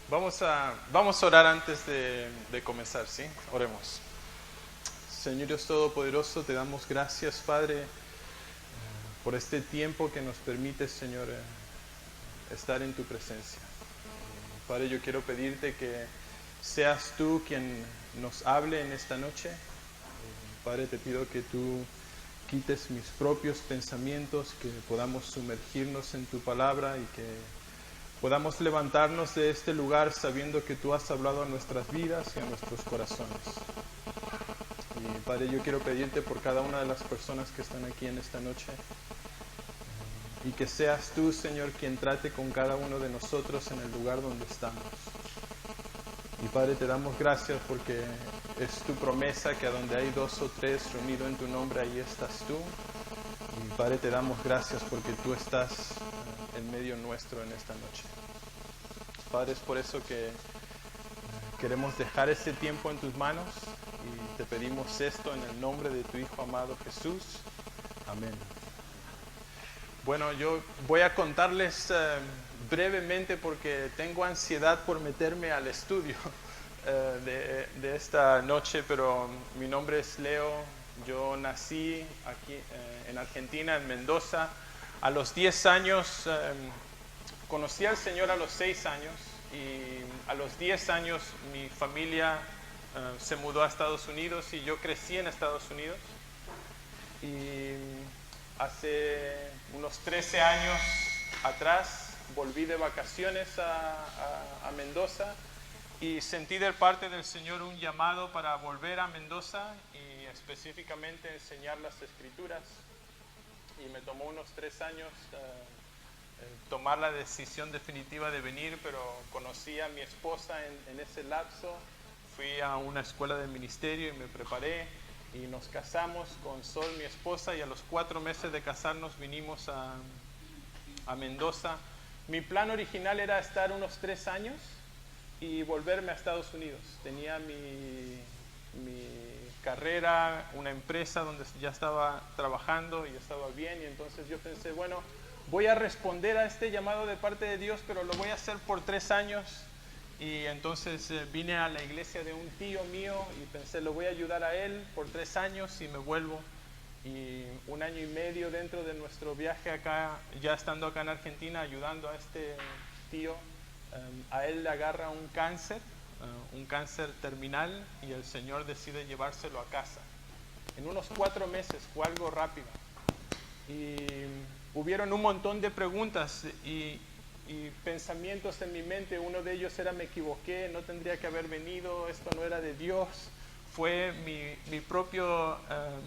Vamos a orar antes de comenzar, ¿sí? Oremos. Señor Dios Todopoderoso, te damos gracias, Padre, por este tiempo que nos permite, Señor, estar en tu presencia. Padre, yo quiero pedirte que seas tú quien nos hable en esta noche. Padre, te pido que tú quites mis propios pensamientos, que podamos sumergirnos en tu palabra y que podamos levantarnos de este lugar sabiendo que tú has hablado a nuestras vidas y a nuestros corazones. Y Padre, yo quiero pedirte por cada una de las personas que están aquí en esta noche y que seas tú, Señor, quien trate con cada uno de nosotros en el lugar donde estamos. Y Padre, te damos gracias porque es tu promesa que a donde hay 2 o 3 reunidos en tu nombre, ahí estás tú. Y Padre, te damos gracias porque tú estás en medio nuestro en esta noche. Padre, es por eso que queremos dejar este tiempo en tus manos y te pedimos esto en el nombre de tu Hijo amado Jesús. Amén. Bueno, yo voy a contarles brevemente porque tengo ansiedad por meterme al estudio de esta noche, pero mi nombre es Leo. Yo nací aquí en Argentina, en Mendoza. A los 10 años, conocí al Señor a los 6 años y a los 10 años mi familia se mudó a Estados Unidos y yo crecí en Estados Unidos. Y hace unos 13 años atrás volví de vacaciones a Mendoza y sentí de parte del Señor un llamado para volver a Mendoza y específicamente enseñar las Escrituras. Y me tomó unos 3 años tomar la decisión definitiva de venir, pero conocí a mi esposa en ese lapso. Fui a una escuela de ministerio y me preparé y nos casamos con Sol, mi esposa, y a los 4 meses de casarnos vinimos a Mendoza. Mi plan original era estar unos 3 años y volverme a Estados Unidos. Tenía mi carrera, una empresa donde ya estaba trabajando y estaba bien, y entonces yo pensé, bueno, voy a responder a este llamado de parte de Dios, pero lo voy a hacer por 3 años. Y entonces vine a la iglesia de un tío mío y pensé, lo voy a ayudar a él por 3 años y me vuelvo. Y 1 año y medio dentro de nuestro viaje acá, ya estando acá en Argentina, ayudando a este tío, a él le agarra un cáncer terminal, y el Señor decide llevárselo a casa. En unos 4 meses, fue algo rápido. Y hubieron un montón de preguntas y pensamientos en mi mente. Uno de ellos era: me equivoqué, no tendría que haber venido, esto no era de Dios. Fue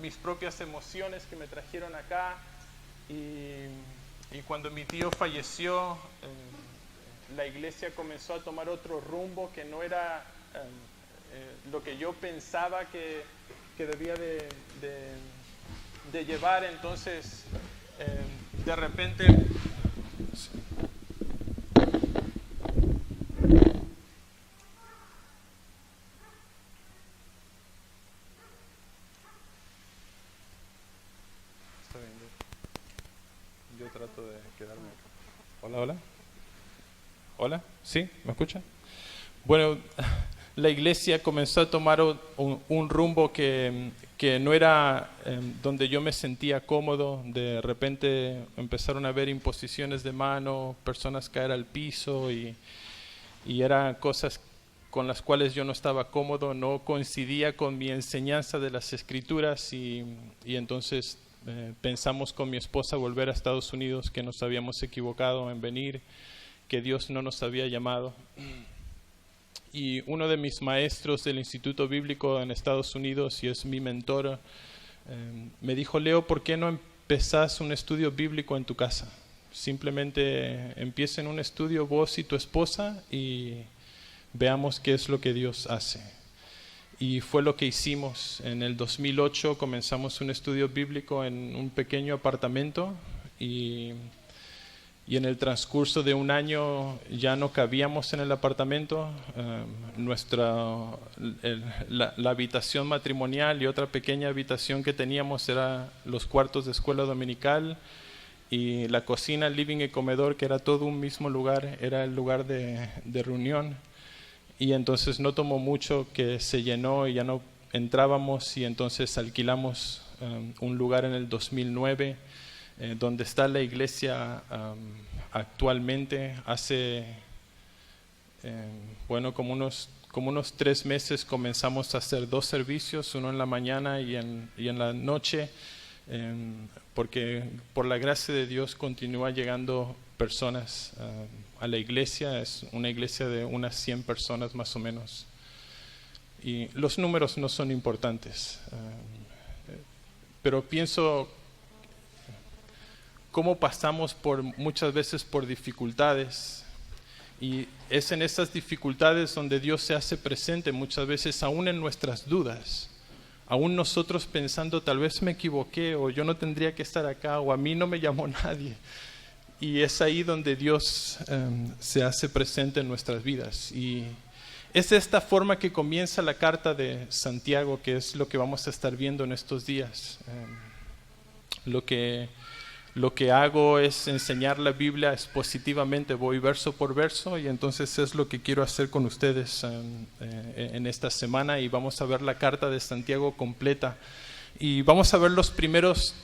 mis propias emociones que me trajeron acá. Y cuando mi tío falleció, la iglesia comenzó a tomar otro rumbo que no era lo que yo pensaba que debía de llevar. Entonces, de repente... Está bien, yo trato de quedarme acá. Hola, hola. Hola, ¿sí? ¿Me escuchan? Bueno, la iglesia comenzó a tomar un rumbo que no era donde yo me sentía cómodo. De repente empezaron a haber imposiciones de mano, personas caer al piso y eran cosas con las cuales yo no estaba cómodo, no coincidía con mi enseñanza de las Escrituras y entonces pensamos con mi esposa volver a Estados Unidos, que nos habíamos equivocado en venir, que Dios no nos había llamado. Y uno de mis maestros del Instituto Bíblico en Estados Unidos, y es mi mentor, me dijo: Leo, ¿por qué no empezás un estudio bíblico en tu casa? Simplemente empiecen un estudio vos y tu esposa y veamos qué es lo que Dios hace. Y fue lo que hicimos. En el 2008 comenzamos un estudio bíblico en un pequeño apartamento y en el transcurso de 1 año ya no cabíamos en el apartamento. La habitación matrimonial y otra pequeña habitación que teníamos era los cuartos de escuela dominical, y la cocina, living y comedor, que era todo un mismo lugar, era el lugar de reunión. y entonces no tomó mucho que se llenó y ya no entrábamos, y entonces alquilamos un lugar en el 2009 donde está la iglesia actualmente. Hace como unos 3 meses comenzamos a hacer 2 servicios, uno en la mañana y en la noche, porque por la gracia de Dios continúa llegando personas a la iglesia. Es una iglesia de unas 100 personas más o menos, y los números no son importantes, pero pienso cómo pasamos muchas veces por dificultades, y es en esas dificultades donde Dios se hace presente muchas veces, aún en nuestras dudas, aún nosotros pensando tal vez me equivoqué, o yo no tendría que estar acá, o a mí no me llamó nadie. Y es ahí donde Dios se hace presente en nuestras vidas. Y es de esta forma que comienza la carta de Santiago, que es lo que vamos a estar viendo en estos días. Lo que hago es enseñar la Biblia expositivamente, voy verso por verso, y entonces es lo que quiero hacer con ustedes en esta semana, y vamos a ver la carta de Santiago completa. Y vamos a ver los primeros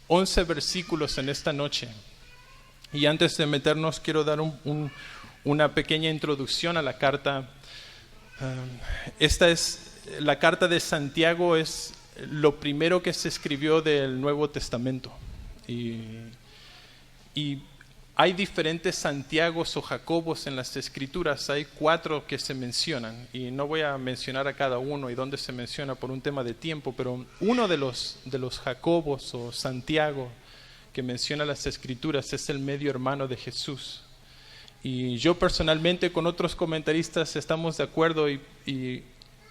11 versículos en esta noche. Y antes de meternos, quiero dar una pequeña introducción a la carta. Esta es la carta de Santiago, es lo primero que se escribió del Nuevo Testamento. Y hay diferentes Santiagos o Jacobos en las Escrituras. Hay 4 que se mencionan, y no voy a mencionar a cada uno y dónde se menciona por un tema de tiempo, pero uno de los Jacobos o Santiago que menciona las Escrituras es el medio hermano de Jesús. Y yo personalmente, con otros comentaristas, estamos de acuerdo, y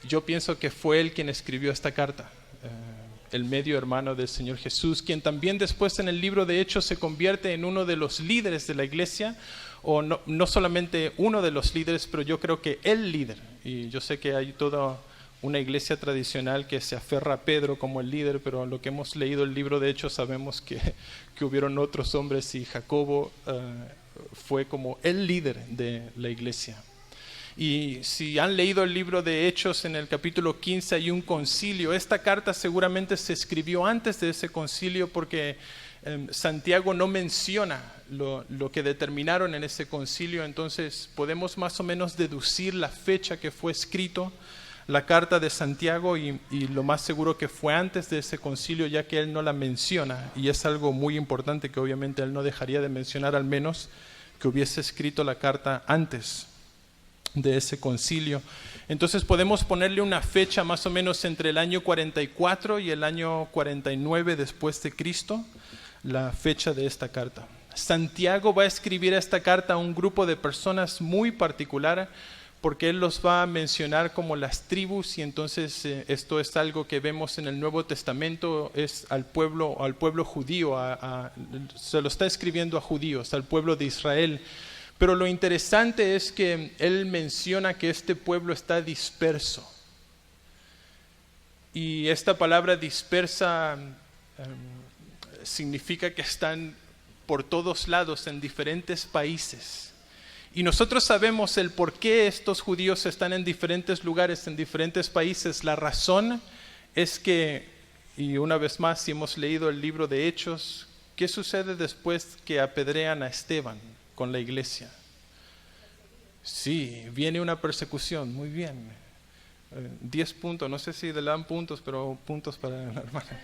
yo pienso que fue él quien escribió esta carta, el medio hermano del Señor Jesús, quien también después en el libro de Hechos se convierte en uno de los líderes de la iglesia, o no solamente uno de los líderes, pero yo creo que el líder. Y yo sé que hay toda una iglesia tradicional que se aferra a Pedro como el líder, pero lo que hemos leído el libro de Hechos sabemos que hubieron otros hombres, y Jacobo fue como el líder de la iglesia. Y si han leído el libro de Hechos, en el capítulo 15 hay un concilio. Esta carta seguramente se escribió antes de ese concilio, porque Santiago no menciona lo que determinaron en ese concilio. Entonces podemos más o menos deducir la fecha que fue escrito la carta de Santiago, y lo más seguro que fue antes de ese concilio, ya que él no la menciona, y es algo muy importante que obviamente él no dejaría de mencionar, al menos que hubiese escrito la carta antes de ese concilio. Entonces podemos ponerle una fecha más o menos entre el año 44 y el año 49 después de Cristo, la fecha de esta carta. Santiago va a escribir esta carta a un grupo de personas muy particular, porque él los va a mencionar como las tribus, y entonces esto es algo que vemos en el Nuevo Testamento, es al pueblo judío, se lo está escribiendo a judíos, al pueblo de Israel. Pero lo interesante es que él menciona que este pueblo está disperso. Y esta palabra dispersa significa que están por todos lados, en diferentes países. Y nosotros sabemos el por qué estos judíos están en diferentes lugares, en diferentes países. La razón es que, y una vez más, si hemos leído el libro de Hechos, ¿qué sucede después que apedrean a Esteban con la iglesia? Sí, viene una persecución, muy bien. 10 puntos, no sé si le dan puntos, pero puntos para la hermana.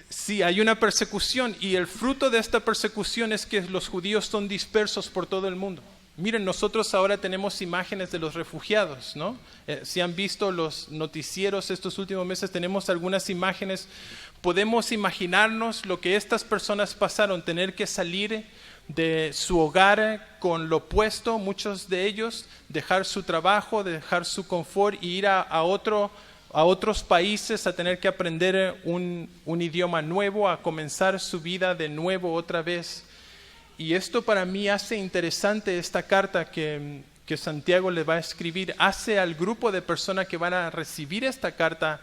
Sí, hay una persecución, y el fruto de esta persecución es que los judíos son dispersos por todo el mundo. Miren, nosotros ahora tenemos imágenes de los refugiados, ¿no? Si han visto los noticieros estos últimos meses, tenemos algunas imágenes. Podemos imaginarnos lo que estas personas pasaron, tener que salir de su hogar con lo puesto, muchos de ellos, dejar su trabajo, dejar su confort, y ir a otros países a tener que aprender un idioma nuevo, a comenzar su vida de nuevo otra vez. Y esto para mí hace interesante esta carta que Santiago le va a escribir, hace al grupo de personas que van a recibir esta carta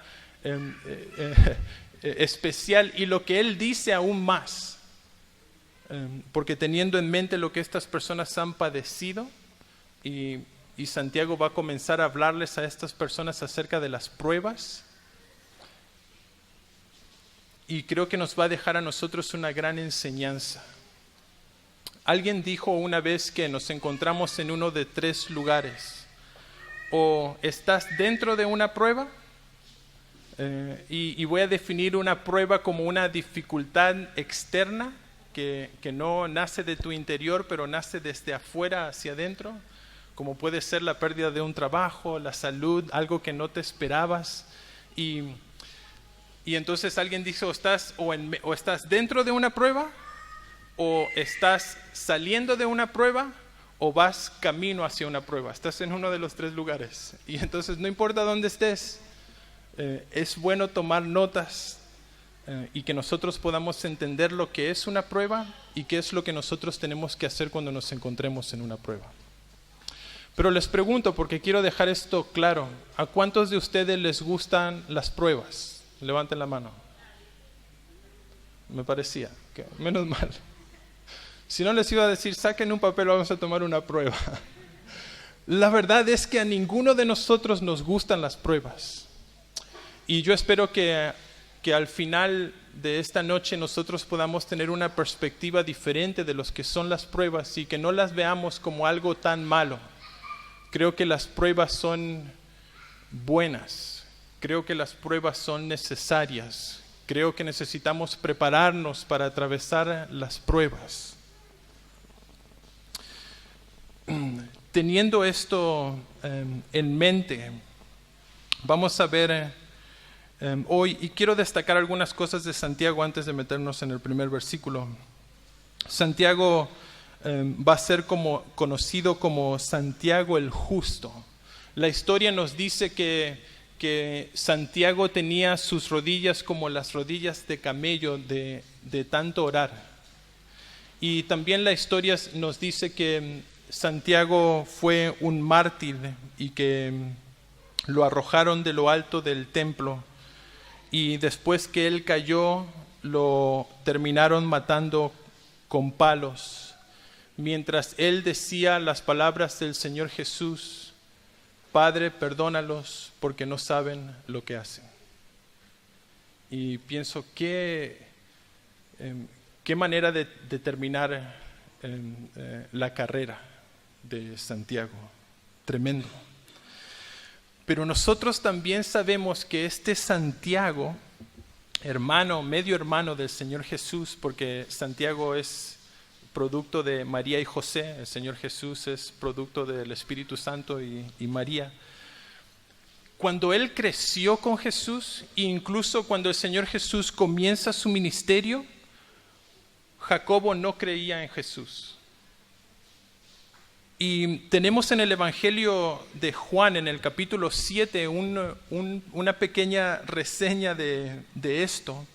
especial, y lo que él dice aún más, porque teniendo en mente lo que estas personas han padecido, y y Santiago va a comenzar a hablarles a estas personas acerca de las pruebas. Y creo que nos va a dejar a nosotros una gran enseñanza. Alguien dijo una vez que nos encontramos en uno de 3 lugares. O estás dentro de una prueba, y voy a definir una prueba como una dificultad externa que no nace de tu interior, pero nace desde afuera hacia adentro, como puede ser la pérdida de un trabajo, la salud, algo que no te esperabas. Y entonces alguien dice, o estás dentro de una prueba, o estás saliendo de una prueba, o vas camino hacia una prueba. Estás en uno de los 3 lugares. Y entonces no importa dónde estés, es bueno tomar notas y que nosotros podamos entender lo que es una prueba y qué es lo que nosotros tenemos que hacer cuando nos encontremos en una prueba. Pero les pregunto, porque quiero dejar esto claro, ¿a cuántos de ustedes les gustan las pruebas? Levanten la mano. Me parecía, que menos mal. Si no, les iba a decir, saquen un papel, vamos a tomar una prueba. La verdad es que a ninguno de nosotros nos gustan las pruebas. Y yo espero que al final de esta noche nosotros podamos tener una perspectiva diferente de los que son las pruebas y que no las veamos como algo tan malo. Creo que las pruebas son buenas. Creo que las pruebas son necesarias. Creo que necesitamos prepararnos para atravesar las pruebas. Teniendo esto en mente, vamos a ver hoy, y quiero destacar algunas cosas de Santiago antes de meternos en el primer versículo. Santiago va a ser conocido como Santiago el Justo. La historia nos dice que Santiago tenía sus rodillas como las rodillas de camello de tanto orar. Y también la historia nos dice que Santiago fue un mártir y que lo arrojaron de lo alto del templo, y después que él cayó lo terminaron matando con palos, mientras él decía las palabras del Señor Jesús: Padre, perdónalos porque no saben lo que hacen. Y pienso, qué manera de terminar la carrera de Santiago. Tremendo. Pero nosotros también sabemos que este Santiago, hermano, medio hermano del Señor Jesús, porque Santiago es producto de María y José, el Señor Jesús es producto del Espíritu Santo y María. Cuando él creció con Jesús, e incluso cuando el Señor Jesús comienza su ministerio, Jacobo no creía en Jesús. Y tenemos en el Evangelio de Juan, en el capítulo 7, una pequeña reseña de esto.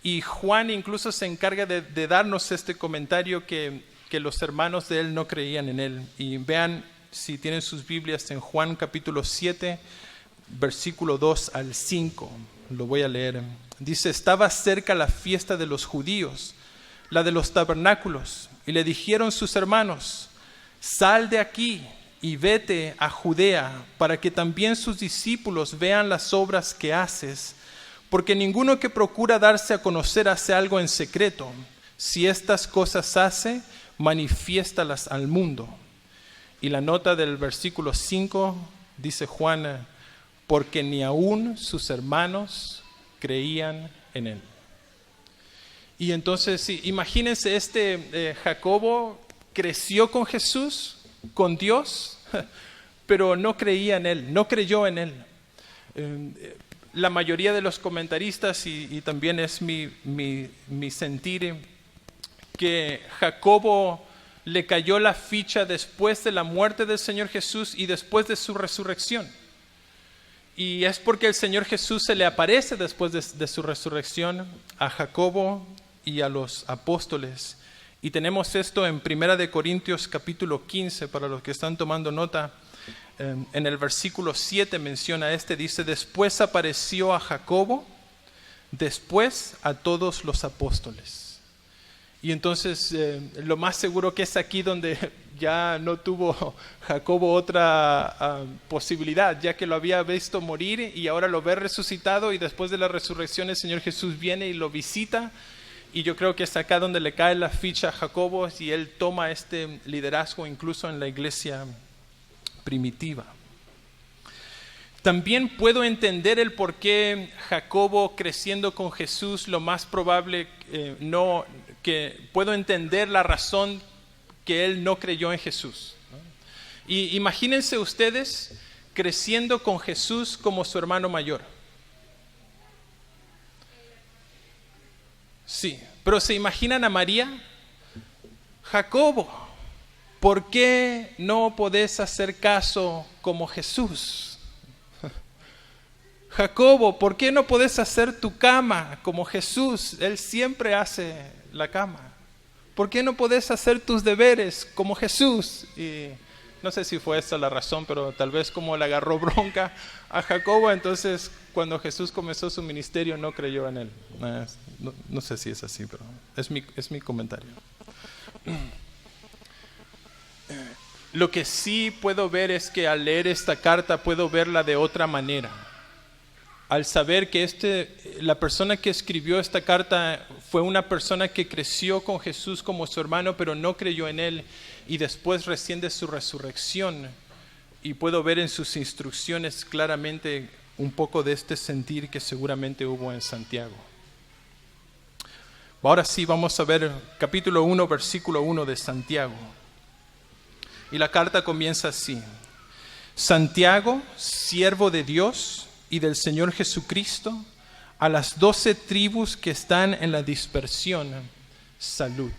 Y Juan incluso se encarga de darnos este comentario que los hermanos de él no creían en él. Y vean, si tienen sus Biblias, en Juan capítulo 7, versículo 2 al 5. Lo voy a leer. Dice: estaba cerca la fiesta de los judíos, la de los tabernáculos, y le dijeron sus hermanos: sal de aquí y vete a Judea, para que también sus discípulos vean las obras que haces, porque ninguno que procura darse a conocer hace algo en secreto. Si estas cosas hace, manifiéstalas al mundo. Y la nota del versículo 5 dice Juan: porque ni aún sus hermanos creían en él. Y entonces, sí, imagínense, Jacobo creció con Jesús, con Dios, pero no creía en él, no creyó en él. La mayoría de los comentaristas, y también es mi sentir, que Jacobo le cayó la ficha después de la muerte del Señor Jesús y después de su resurrección. Y es porque el Señor Jesús se le aparece después de su resurrección a Jacobo y a los apóstoles. Y tenemos esto en 1 Corintios capítulo 15, para los que están tomando nota. En el versículo 7 menciona dice: después apareció a Jacobo, después a todos los apóstoles. Y entonces lo más seguro que es aquí donde ya no tuvo Jacobo otra posibilidad, ya que lo había visto morir y ahora lo ve resucitado, y después de la resurrección el Señor Jesús viene y lo visita, y yo creo que es acá donde le cae la ficha a Jacobo y él toma este liderazgo incluso en la iglesia primitiva. También puedo entender el por qué Jacobo, creciendo con Jesús, lo más probable, puedo entender la razón que él no creyó en Jesús. Y imagínense ustedes creciendo con Jesús como su hermano mayor. Sí, pero ¿se imaginan a María? Jacobo, ¿por qué no podés hacer caso como Jesús? Jacobo, ¿por qué no podés hacer tu cama como Jesús? Él siempre hace la cama. ¿Por qué no podés hacer tus deberes como Jesús? Y no sé si fue esa la razón, pero tal vez como le agarró bronca a Jacobo, entonces cuando Jesús comenzó su ministerio no creyó en él. No sé si es así, pero es mi comentario. Lo que sí puedo ver es que al leer esta carta puedo verla de otra manera. Al saber que la persona que escribió esta carta fue una persona que creció con Jesús como su hermano, pero no creyó en él, y después recién de su resurrección, y puedo ver en sus instrucciones claramente un poco de este sentir que seguramente hubo en Santiago. Ahora sí, vamos a ver capítulo 1, versículo 1 de Santiago. Y la carta comienza así: Santiago, siervo de Dios y del Señor Jesucristo, a las 12 tribus que están en la dispersión, salud.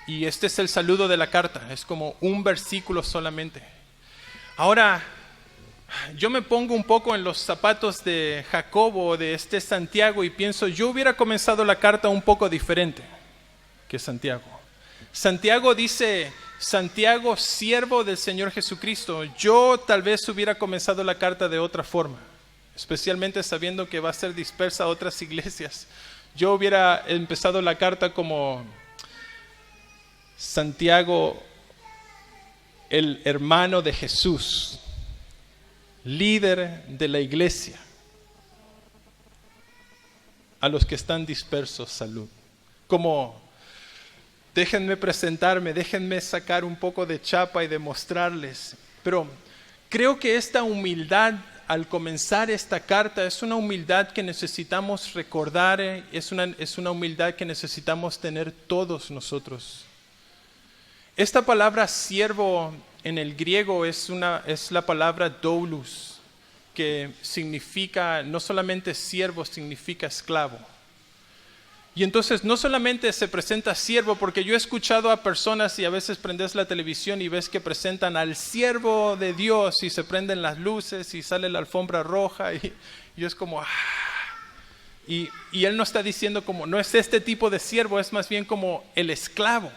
Y este es el saludo de la carta, es como un versículo solamente. Ahora, yo me pongo un poco en los zapatos de Jacobo, de este Santiago, y pienso, yo hubiera comenzado la carta un poco diferente que Santiago. Santiago dice: Santiago, siervo del Señor Jesucristo. Yo tal vez hubiera comenzado la carta de otra forma, especialmente sabiendo que va a ser dispersa a otras iglesias. Yo hubiera empezado la carta como: Santiago, el hermano de Jesús, líder de la iglesia, a los que están dispersos, salud. Como: déjenme presentarme, déjenme sacar un poco de chapa y demostrarles. Pero creo que esta humildad al comenzar esta carta es una humildad que necesitamos recordar, es una humildad que necesitamos tener todos nosotros. Esta palabra siervo en el griego es la palabra doulos, que significa, no solamente siervo, significa esclavo. Y entonces no solamente se presenta siervo, porque yo he escuchado a personas y a veces prendes la televisión y ves que presentan al siervo de Dios y se prenden las luces y sale la alfombra roja y es como y él no está diciendo como, no es este tipo de siervo, es más bien como el esclavo.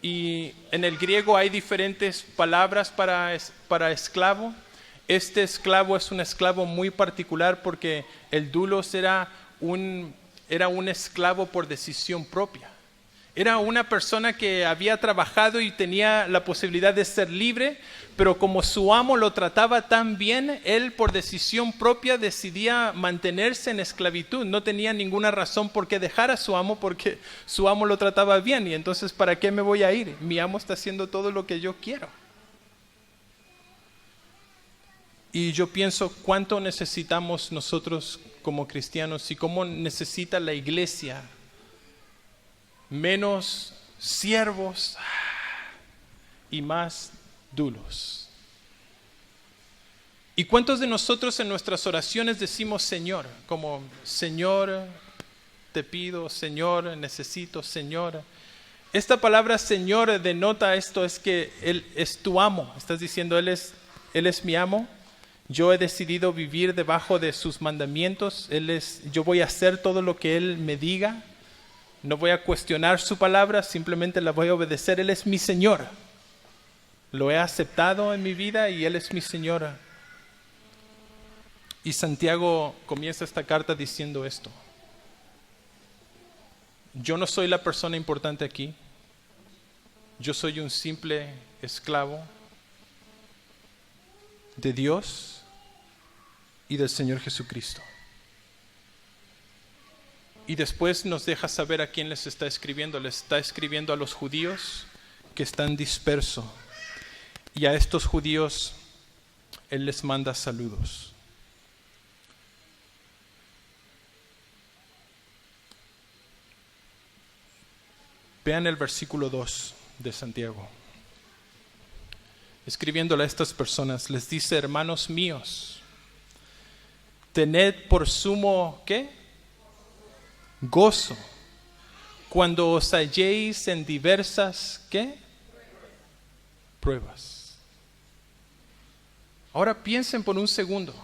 Y en el griego hay diferentes palabras para esclavo. Este esclavo es un esclavo muy particular porque el doulos era un esclavo por decisión propia. Era una persona que había trabajado y tenía la posibilidad de ser libre, pero como su amo lo trataba tan bien, él por decisión propia decidía mantenerse en esclavitud. No tenía ninguna razón por qué dejar a su amo, porque su amo lo trataba bien. Y entonces, ¿para qué me voy a ir? Mi amo está haciendo todo lo que yo quiero. Y yo pienso cuánto necesitamos nosotros como cristianos y cómo necesita la iglesia menos siervos y más doulos. ¿Y cuántos de nosotros en nuestras oraciones decimos Señor? Como Señor, te pido, Señor, necesito, Señor. Esta palabra Señor denota esto, es que Él es tu amo. Estás diciendo, Él es mi amo. Yo he decidido vivir debajo de sus mandamientos. Yo voy a hacer todo lo que Él me diga. No voy a cuestionar su palabra, simplemente la voy a obedecer. Él es mi Señor. Lo he aceptado en mi vida y Él es mi Señor. Y Santiago comienza esta carta diciendo esto: yo no soy la persona importante aquí. Yo soy un simple esclavo de Dios y del Señor Jesucristo. Y después nos deja saber a quién les está escribiendo. Les está escribiendo a los judíos que están dispersos. Y a estos judíos Él les manda saludos. Vean el versículo 2 de Santiago. Escribiéndole a estas personas, les dice: hermanos míos, tened por sumo, ¿qué? Gozo cuando os halléis en diversas, ¿qué? Pruebas. Ahora piensen por un segundo.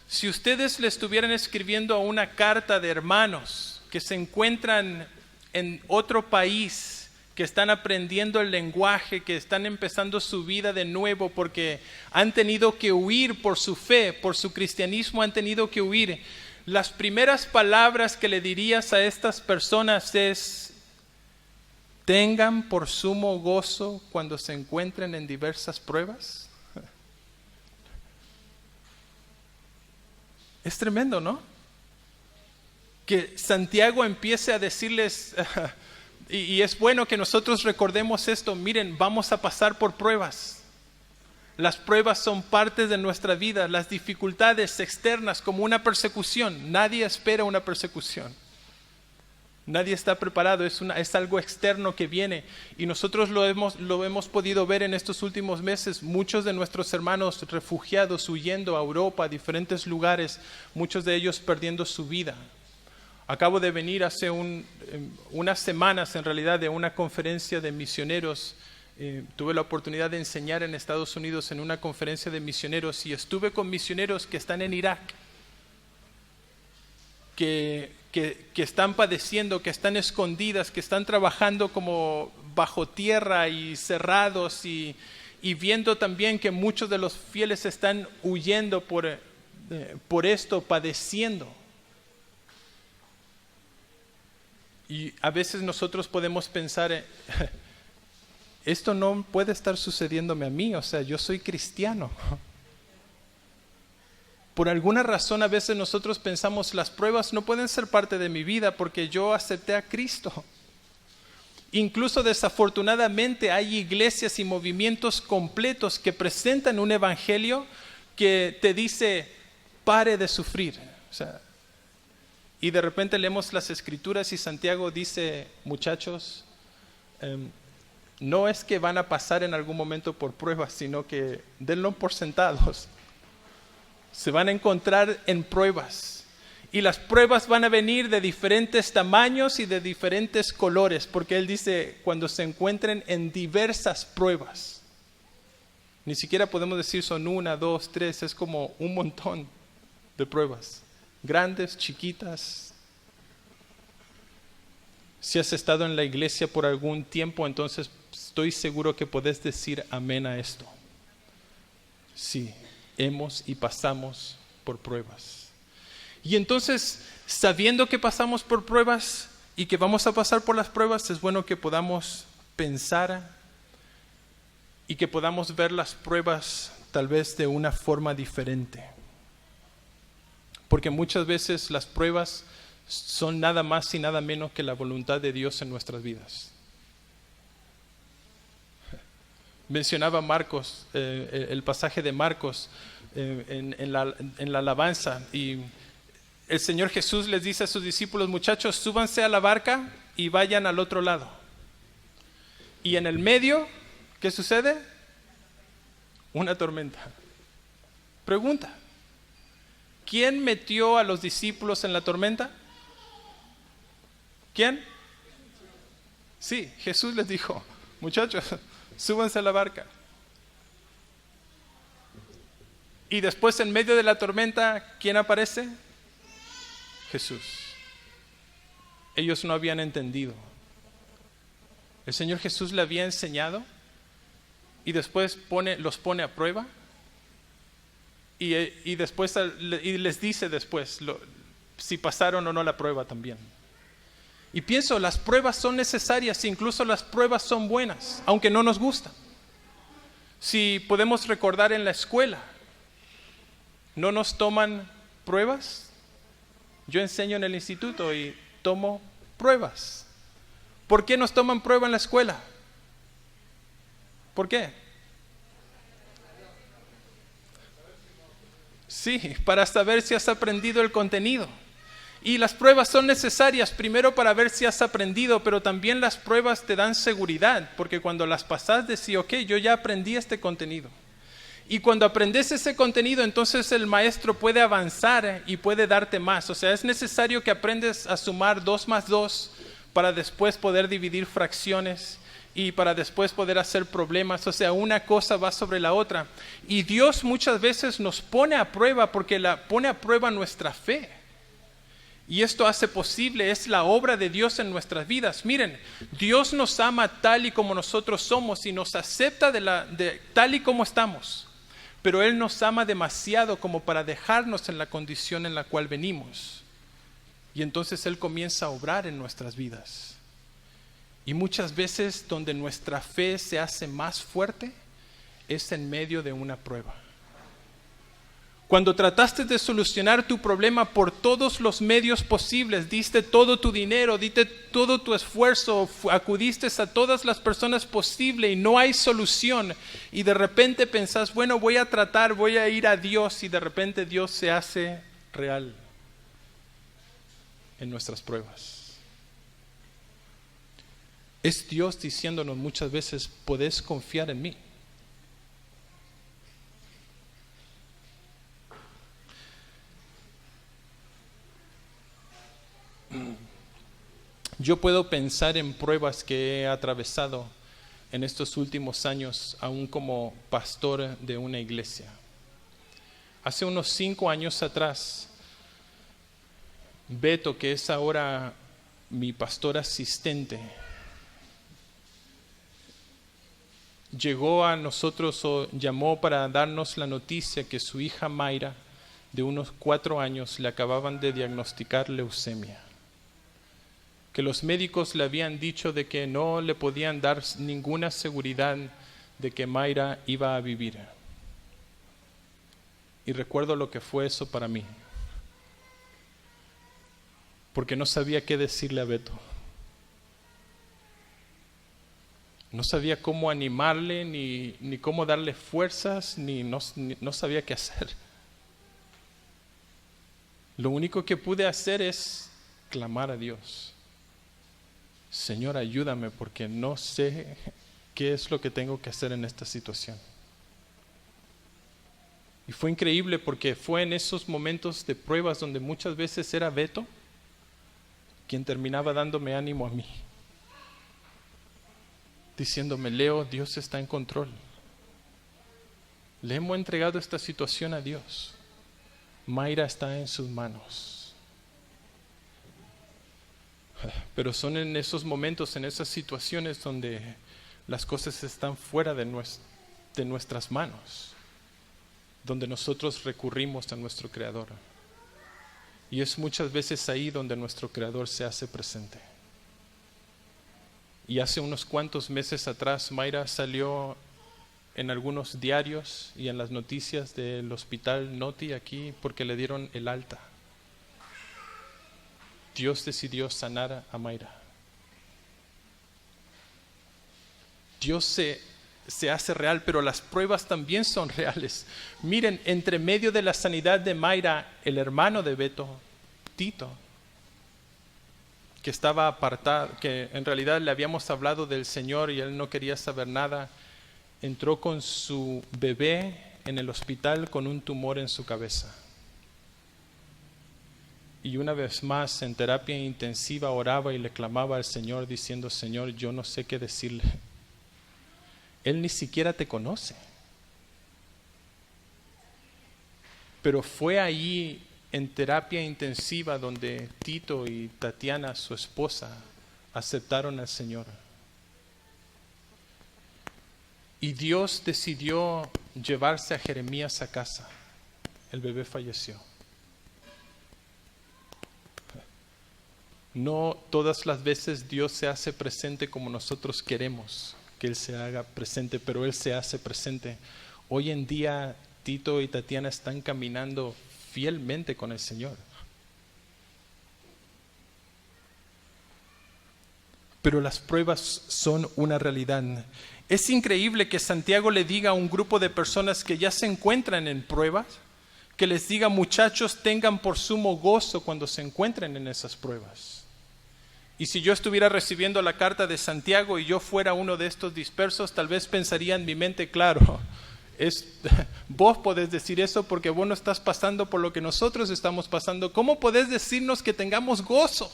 Si ustedes le estuvieran escribiendo una carta de hermanos que se encuentran en otro país, que están aprendiendo el lenguaje, que están empezando su vida de nuevo porque han tenido que huir por su fe, por su cristianismo, han tenido que huir. Las primeras palabras que le dirías a estas personas es: tengan por sumo gozo cuando se encuentren en diversas pruebas. Es tremendo, ¿no? Que Santiago empiece a decirles, y es bueno que nosotros recordemos esto: miren, vamos a pasar por pruebas. Las pruebas son parte de nuestra vida, las dificultades externas, como una persecución. Nadie espera una persecución. Nadie está preparado, es algo externo que viene. Y nosotros lo hemos podido ver en estos últimos meses. Muchos de nuestros hermanos refugiados huyendo a Europa, a diferentes lugares, muchos de ellos perdiendo su vida. Acabo de venir hace unas semanas, en realidad, de una conferencia de misioneros. Tuve la oportunidad de enseñar en Estados Unidos en una conferencia de misioneros y estuve con misioneros que están en Irak, que están padeciendo, que están escondidas, que están trabajando como bajo tierra y cerrados y viendo también que muchos de los fieles están huyendo por esto, padeciendo. Y a veces nosotros podemos pensar, esto no puede estar sucediéndome a mí, o sea, yo soy cristiano. Por alguna razón a veces nosotros pensamos, las pruebas no pueden ser parte de mi vida porque yo acepté a Cristo. Incluso desafortunadamente hay iglesias y movimientos completos que presentan un evangelio que te dice, pare de sufrir. O sea, y de repente leemos las escrituras y Santiago dice, muchachos, no es que van a pasar en algún momento por pruebas, sino que denlo por sentados. Se van a encontrar en pruebas. Y las pruebas van a venir de diferentes tamaños y de diferentes colores, porque él dice, cuando se encuentren en diversas pruebas. Ni siquiera podemos decir son 1, 2, 3, es como un montón de pruebas. Grandes, chiquitas. Si has estado en la iglesia por algún tiempo, entonces estoy seguro que podés decir amén a esto. Sí, hemos y pasamos por pruebas. Y entonces, sabiendo que pasamos por pruebas y que vamos a pasar por las pruebas, es bueno que podamos pensar y que podamos ver las pruebas tal vez de una forma diferente. Porque muchas veces las pruebas son nada más y nada menos que la voluntad de Dios en nuestras vidas. Mencionaba Marcos, el pasaje de Marcos en la alabanza, y el Señor Jesús les dice a sus discípulos, muchachos, súbanse a la barca y vayan al otro lado. Y en el medio, ¿qué sucede? Una tormenta. Pregunta, ¿quién metió a los discípulos en la tormenta? ¿Quién? Sí, Jesús les dijo, muchachos, súbanse a la barca. Y después en medio de la tormenta, ¿quién aparece? Jesús. Ellos no habían entendido. El Señor Jesús le había enseñado y después los pone a prueba y después y les dice después si pasaron o no la prueba también. Y pienso, las pruebas son necesarias, incluso las pruebas son buenas, aunque no nos gustan. Si podemos recordar en la escuela, ¿no nos toman pruebas? Yo enseño en el instituto y tomo pruebas. ¿Por qué nos toman prueba en la escuela? ¿Por qué? Sí, para saber si has aprendido el contenido. Y las pruebas son necesarias, primero para ver si has aprendido, pero también las pruebas te dan seguridad, porque cuando las pasas decís, ok, yo ya aprendí este contenido. Y cuando aprendes ese contenido, entonces el maestro puede avanzar y puede darte más. O sea, es necesario que aprendas a sumar 2 más 2 para después poder dividir fracciones y para después poder hacer problemas. O sea, una cosa va sobre la otra. Y Dios muchas veces nos pone a prueba porque pone a prueba nuestra fe. Y esto hace posible, es la obra de Dios en nuestras vidas. Miren, Dios nos ama tal y como nosotros somos y nos acepta tal y como estamos. Pero Él nos ama demasiado como para dejarnos en la condición en la cual venimos. Y entonces Él comienza a obrar en nuestras vidas. Y muchas veces donde nuestra fe se hace más fuerte es en medio de una prueba. Cuando trataste de solucionar tu problema por todos los medios posibles, diste todo tu dinero, diste todo tu esfuerzo, acudiste a todas las personas posibles y no hay solución, y de repente pensás, bueno, voy a ir a Dios, y de repente Dios se hace real en nuestras pruebas. Es Dios diciéndonos muchas veces, podés confiar en mí. Yo puedo pensar en pruebas que he atravesado en estos últimos años, aún como pastor de una iglesia. Hace unos 5 años atrás, Beto, que es ahora mi pastor asistente, llegó a nosotros o llamó para darnos la noticia que su hija Mayra, de unos 4 años, le acababan de diagnosticar leucemia. Que los médicos le habían dicho de que no le podían dar ninguna seguridad de que Mayra iba a vivir. Y recuerdo lo que fue eso para mí, porque no sabía qué decirle a Beto. No sabía cómo animarle, ni cómo darle fuerzas, no sabía qué hacer. Lo único que pude hacer es clamar a Dios. Señor, ayúdame porque no sé qué es lo que tengo que hacer en esta situación. Y fue increíble porque fue en esos momentos de pruebas donde muchas veces era Beto quien terminaba dándome ánimo a mí, diciéndome, Leo, Dios está en control. Le hemos entregado esta situación a Dios. Mayra está en sus manos. Pero son en esos momentos, en esas situaciones donde las cosas están fuera de nuestras manos, donde nosotros recurrimos a nuestro Creador. Y es muchas veces ahí donde nuestro Creador se hace presente. Y hace unos cuantos meses atrás, Mayra salió en algunos diarios y en las noticias del hospital Noti aquí porque le dieron el alta. Dios decidió sanar a Mayra. Dios se hace real, pero las pruebas también son reales. Miren, entre medio de la sanidad de Mayra, el hermano de Beto, Tito, que estaba apartado, que en realidad le habíamos hablado del Señor y él no quería saber nada, entró con su bebé en el hospital con un tumor en su cabeza. Y una vez más en terapia intensiva oraba y le clamaba al Señor diciendo, Señor, yo no sé qué decirle. Él ni siquiera te conoce. Pero fue ahí en terapia intensiva donde Tito y Tatiana, su esposa, aceptaron al Señor. Y Dios decidió llevarse a Jeremías a casa. El bebé falleció. No todas las veces Dios se hace presente como nosotros queremos que Él se haga presente, pero Él se hace presente. Hoy en día Tito y Tatiana están caminando fielmente con el Señor. Pero las pruebas son una realidad. Es increíble que Santiago le diga a un grupo de personas que ya se encuentran en pruebas, que les diga, muchachos, tengan por sumo gozo cuando se encuentren en esas pruebas. Y si yo estuviera recibiendo la carta de Santiago y yo fuera uno de estos dispersos, tal vez pensaría en mi mente, claro, vos podés decir eso porque vos no estás pasando por lo que nosotros estamos pasando. ¿Cómo podés decirnos que tengamos gozo?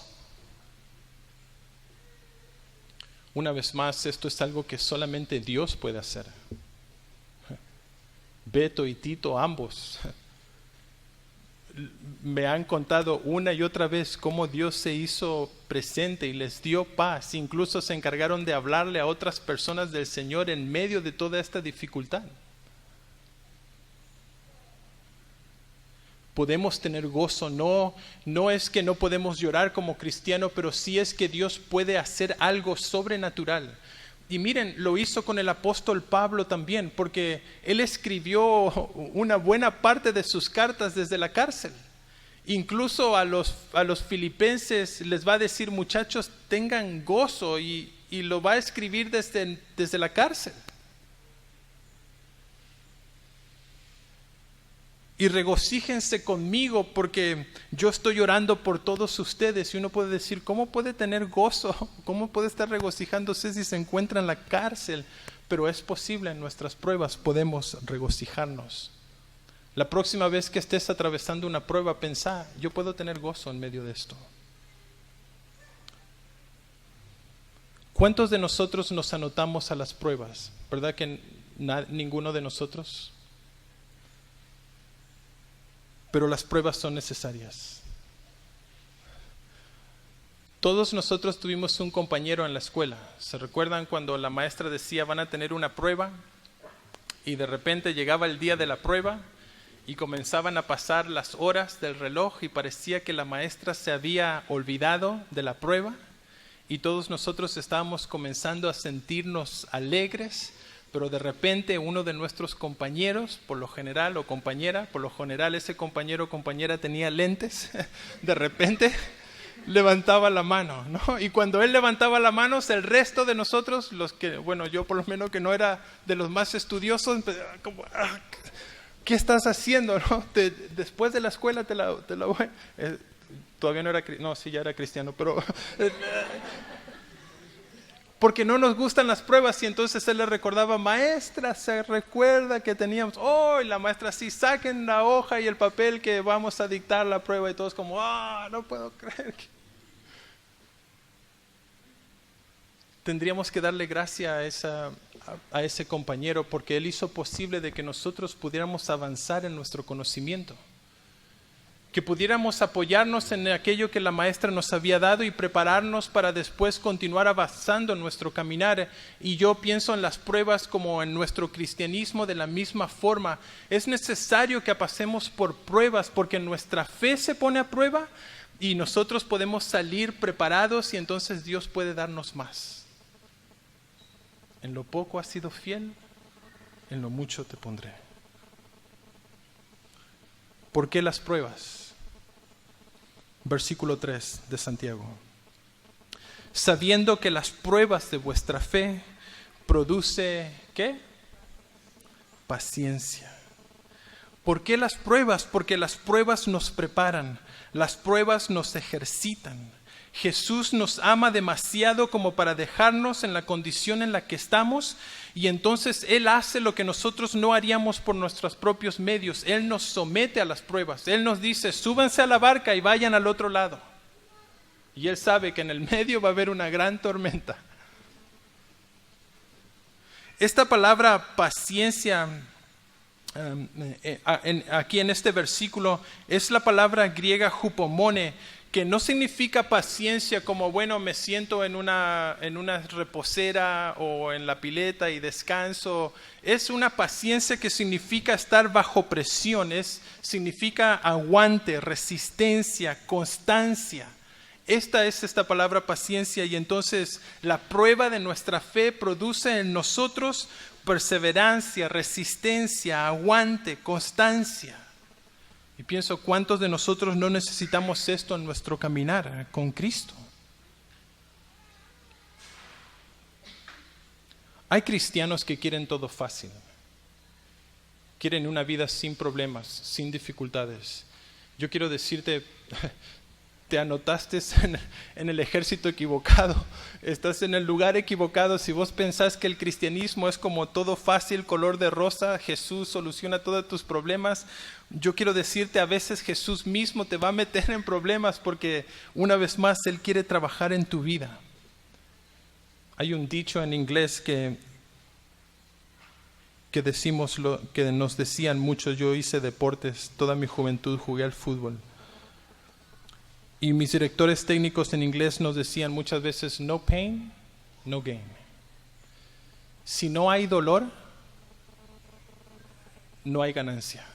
Una vez más, esto es algo que solamente Dios puede hacer. Beto y Tito, ambos, me han contado una y otra vez cómo Dios se hizo presente y les dio paz. Incluso se encargaron de hablarle a otras personas del Señor en medio de toda esta dificultad. Podemos tener gozo, no es que no podemos llorar como cristianos, pero sí es que Dios puede hacer algo sobrenatural. Y miren, lo hizo con el apóstol Pablo también, porque él escribió una buena parte de sus cartas desde la cárcel. Incluso a los filipenses les va a decir, muchachos, tengan gozo, y lo va a escribir desde la cárcel. Y regocíjense conmigo porque yo estoy orando por todos ustedes. Y uno puede decir, ¿cómo puede tener gozo? ¿Cómo puede estar regocijándose si se encuentra en la cárcel? Pero es posible, en nuestras pruebas podemos regocijarnos. La próxima vez que estés atravesando una prueba, pensá, yo puedo tener gozo en medio de esto. ¿Cuántos de nosotros nos anotamos a las pruebas? ¿Verdad que ninguno de nosotros? Pero las pruebas son necesarias. Todos nosotros tuvimos un compañero en la escuela. ¿Se recuerdan cuando la maestra decía van a tener una prueba? Y de repente llegaba el día de la prueba y comenzaban a pasar las horas del reloj y parecía que la maestra se había olvidado de la prueba y todos nosotros estábamos comenzando a sentirnos alegres. Pero de repente uno de nuestros compañeros, por lo general, o compañera, por lo general ese compañero o compañera tenía lentes, de repente levantaba la mano, ¿no? Y cuando él levantaba la mano, el resto de nosotros, los que, bueno, yo por lo menos que no era de los más estudiosos, empezaba como, ¿qué estás haciendo, no? Después de la escuela te la voy. Todavía no era, no, sí ya era cristiano, pero... porque no nos gustan las pruebas y entonces él le recordaba, maestra, se recuerda que teníamos, y la maestra, sí, saquen la hoja y el papel que vamos a dictar la prueba y todos como, no puedo creer. Tendríamos que darle gracias a ese compañero porque él hizo posible de que nosotros pudiéramos avanzar en nuestro conocimiento. Que pudiéramos apoyarnos en aquello que la maestra nos había dado y prepararnos para después continuar avanzando en nuestro caminar. Y yo pienso en las pruebas como en nuestro cristianismo de la misma forma. Es necesario que pasemos por pruebas porque nuestra fe se pone a prueba y nosotros podemos salir preparados y entonces Dios puede darnos más. En lo poco has sido fiel, en lo mucho te pondré. ¿Por qué las pruebas? Versículo 3 de Santiago. Sabiendo que las pruebas de vuestra fe produce, ¿qué? Paciencia. ¿Por qué las pruebas? Porque las pruebas nos preparan, las pruebas nos ejercitan. Jesús nos ama demasiado como para dejarnos en la condición en la que estamos y entonces Él hace lo que nosotros no haríamos por nuestros propios medios. Él nos somete a las pruebas. Él nos dice, súbanse a la barca y vayan al otro lado. Y Él sabe que en el medio va a haber una gran tormenta. Esta palabra paciencia aquí en este versículo es la palabra griega hupomone, que no significa paciencia como, bueno, me siento en una reposera o en la pileta y descanso. Es una paciencia que significa estar bajo presión, significa aguante, resistencia, constancia. Esta palabra paciencia, y entonces la prueba de nuestra fe produce en nosotros perseverancia, resistencia, aguante, constancia. Y pienso, ¿cuántos de nosotros no necesitamos esto en nuestro caminar con Cristo? Hay cristianos que quieren todo fácil. Quieren una vida sin problemas, sin dificultades. Yo quiero decirte, te anotaste en el ejército equivocado, estás en el lugar equivocado. Si vos pensás que el cristianismo es como todo fácil, color de rosa, Jesús soluciona todos tus problemas, yo quiero decirte, a veces Jesús mismo te va a meter en problemas porque una vez más Él quiere trabajar en tu vida. Hay un dicho en inglés que decimos que nos decían muchos. Yo hice deportes, toda mi juventud jugué al fútbol. Y mis directores técnicos en inglés nos decían muchas veces, no pain, no gain. Si no hay dolor, no hay ganancia.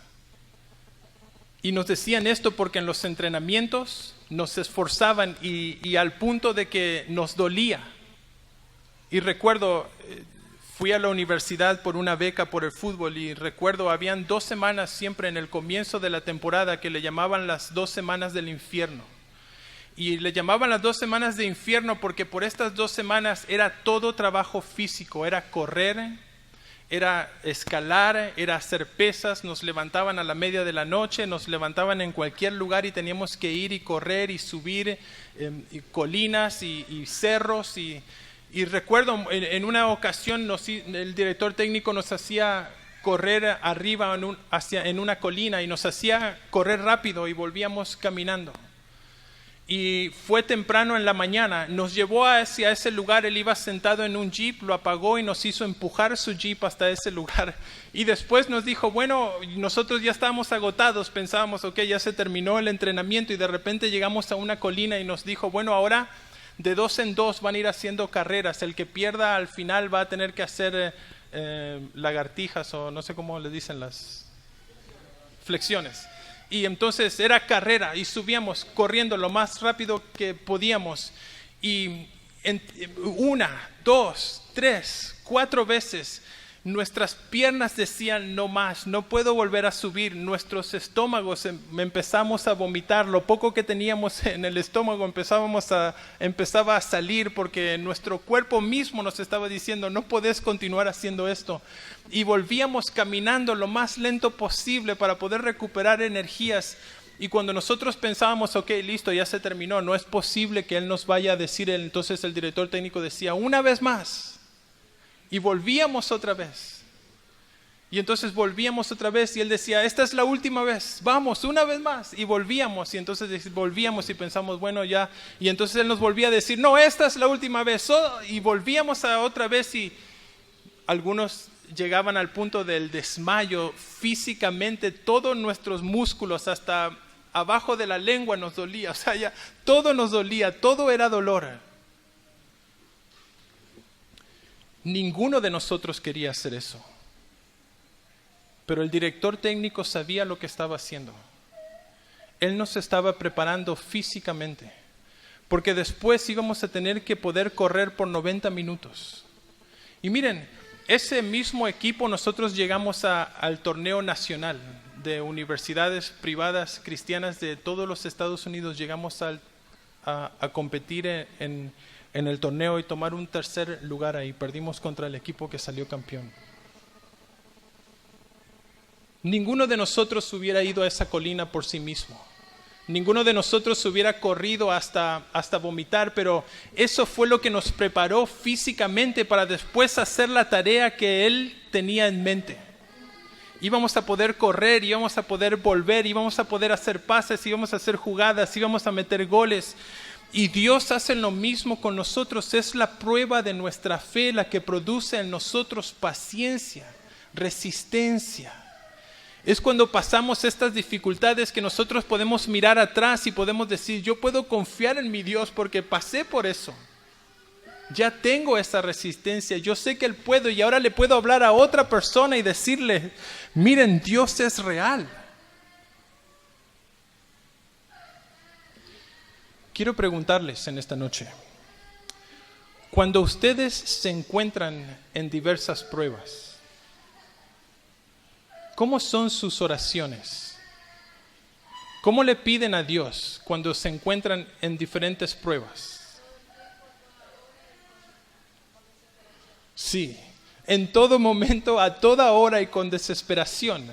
Y nos decían esto porque en los entrenamientos nos esforzaban y al punto de que nos dolía. Y recuerdo, fui a la universidad por una beca por el fútbol y recuerdo, habían 2 semanas siempre en el comienzo de la temporada que le llamaban las 2 semanas del infierno. Y le llamaban las 2 semanas de infierno porque por estas 2 semanas era todo trabajo físico, era correr, era escalar, era hacer pesas, nos levantaban a la media de la noche, nos levantaban en cualquier lugar y teníamos que ir y correr y subir colinas y cerros. Y recuerdo en una ocasión el director técnico nos hacía correr arriba en una colina y nos hacía correr rápido y volvíamos caminando. Y fue temprano en la mañana, nos llevó hacia ese lugar, él iba sentado en un jeep, lo apagó y nos hizo empujar su jeep hasta ese lugar. Y después nos dijo, bueno, nosotros ya estábamos agotados, pensábamos, ok, ya se terminó el entrenamiento, y de repente llegamos a una colina y nos dijo, bueno, ahora de 2 en 2 van a ir haciendo carreras, el que pierda al final va a tener que hacer lagartijas o no sé cómo le dicen, las flexiones. Y entonces era carrera y subíamos corriendo lo más rápido que podíamos. Y 1, 2, 3, 4 veces nuestras piernas decían no más, no puedo volver a subir. Nuestros estómagos empezamos a vomitar. Lo poco que teníamos en el estómago empezaba a salir porque nuestro cuerpo mismo nos estaba diciendo no podés continuar haciendo esto. Y volvíamos caminando lo más lento posible para poder recuperar energías. Y cuando nosotros pensábamos, ok, listo, ya se terminó, no es posible que Él nos vaya a decir, entonces el director técnico decía, una vez más. Y volvíamos otra vez. Y entonces volvíamos otra vez y Él decía, esta es la última vez, vamos, una vez más. Y volvíamos, y entonces volvíamos y pensamos, bueno, ya. Y entonces Él nos volvía a decir, no, esta es la última vez. Y volvíamos a otra vez y algunos llegaban al punto del desmayo. Físicamente todos nuestros músculos hasta abajo de la lengua nos dolía. O sea, ya todo nos dolía, todo era dolor. Ninguno de nosotros quería hacer eso. Pero el director técnico sabía lo que estaba haciendo. Él nos estaba preparando físicamente. Porque después íbamos a tener que poder correr por 90 minutos. Y miren, ese mismo equipo nosotros llegamos al torneo nacional de universidades privadas cristianas de todos los Estados Unidos. Llegamos a competir en el torneo y tomar un 3er lugar ahí. Perdimos contra el equipo que salió campeón. Ninguno de nosotros hubiera ido a esa colina por sí mismo. Ninguno de nosotros hubiera corrido hasta vomitar, pero eso fue lo que nos preparó físicamente para después hacer la tarea que Él tenía en mente. Íbamos a poder correr, íbamos a poder volver, íbamos a poder hacer pases, íbamos a hacer jugadas, íbamos a meter goles. Y Dios hace lo mismo con nosotros. Es la prueba de nuestra fe la que produce en nosotros paciencia, resistencia. Es cuando pasamos estas dificultades que nosotros podemos mirar atrás y podemos decir, yo puedo confiar en mi Dios porque pasé por eso. Ya tengo esa resistencia, yo sé que Él puede, y ahora le puedo hablar a otra persona y decirle, miren, Dios es real. quiero preguntarles en esta noche, cuando ustedes se encuentran en diversas pruebas, ¿cómo son sus oraciones? ¿Cómo le piden a Dios cuando se encuentran en diferentes pruebas? Sí, en todo momento, a toda hora y con desesperación.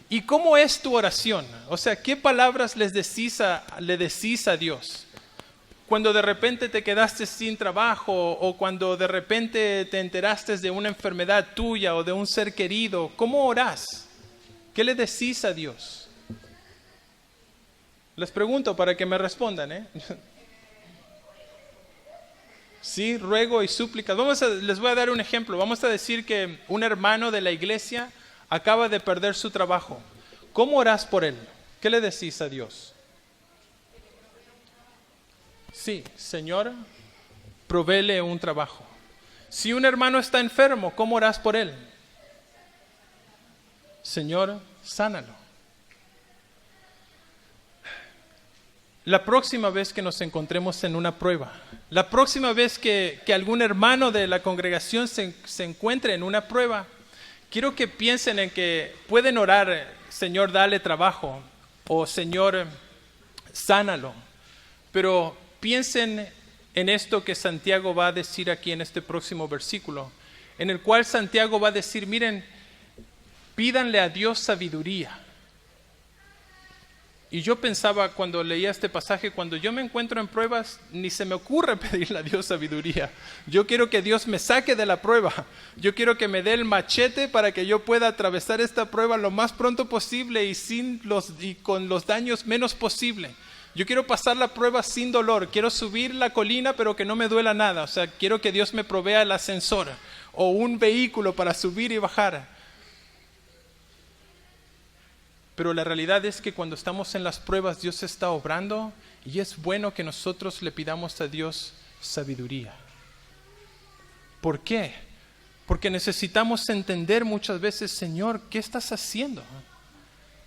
¿Y cómo es tu oración? O sea, ¿qué palabras le decís a Dios? Cuando de repente te quedaste sin trabajo o cuando de repente te enteraste de una enfermedad tuya o de un ser querido, ¿cómo orás? ¿Qué le decís a Dios? Les pregunto para que me respondan, Sí, ruego y súplicas. Les voy a dar un ejemplo. Vamos a decir que un hermano de la iglesia acaba de perder su trabajo. ¿Cómo orás por él? ¿Qué le decís a Dios? Sí, Señor, provéele un trabajo. Si un hermano está enfermo, ¿cómo orás por él? Señor, sánalo. La próxima vez que nos encontremos en una prueba, la próxima vez que algún hermano de la congregación se encuentre en una prueba, quiero que piensen en que pueden orar, Señor, dale trabajo, o Señor, sánalo. Pero piensen en esto que Santiago va a decir aquí en este próximo versículo, en el cual Santiago va a decir, miren, pídanle a Dios sabiduría. Y yo pensaba cuando leía este pasaje, cuando yo me encuentro en pruebas, ni se me ocurre pedirle a Dios sabiduría. Yo quiero que Dios me saque de la prueba. Yo quiero que me dé el machete para que yo pueda atravesar esta prueba lo más pronto posible y con los daños menos posible. Yo quiero pasar la prueba sin dolor. Quiero subir la colina, pero que no me duela nada. O sea, quiero que Dios me provea el ascensor o un vehículo para subir y bajar. Pero la realidad es que cuando estamos en las pruebas, Dios está obrando y es bueno que nosotros le pidamos a Dios sabiduría. ¿Por qué? Porque necesitamos entender muchas veces, Señor, ¿qué estás haciendo?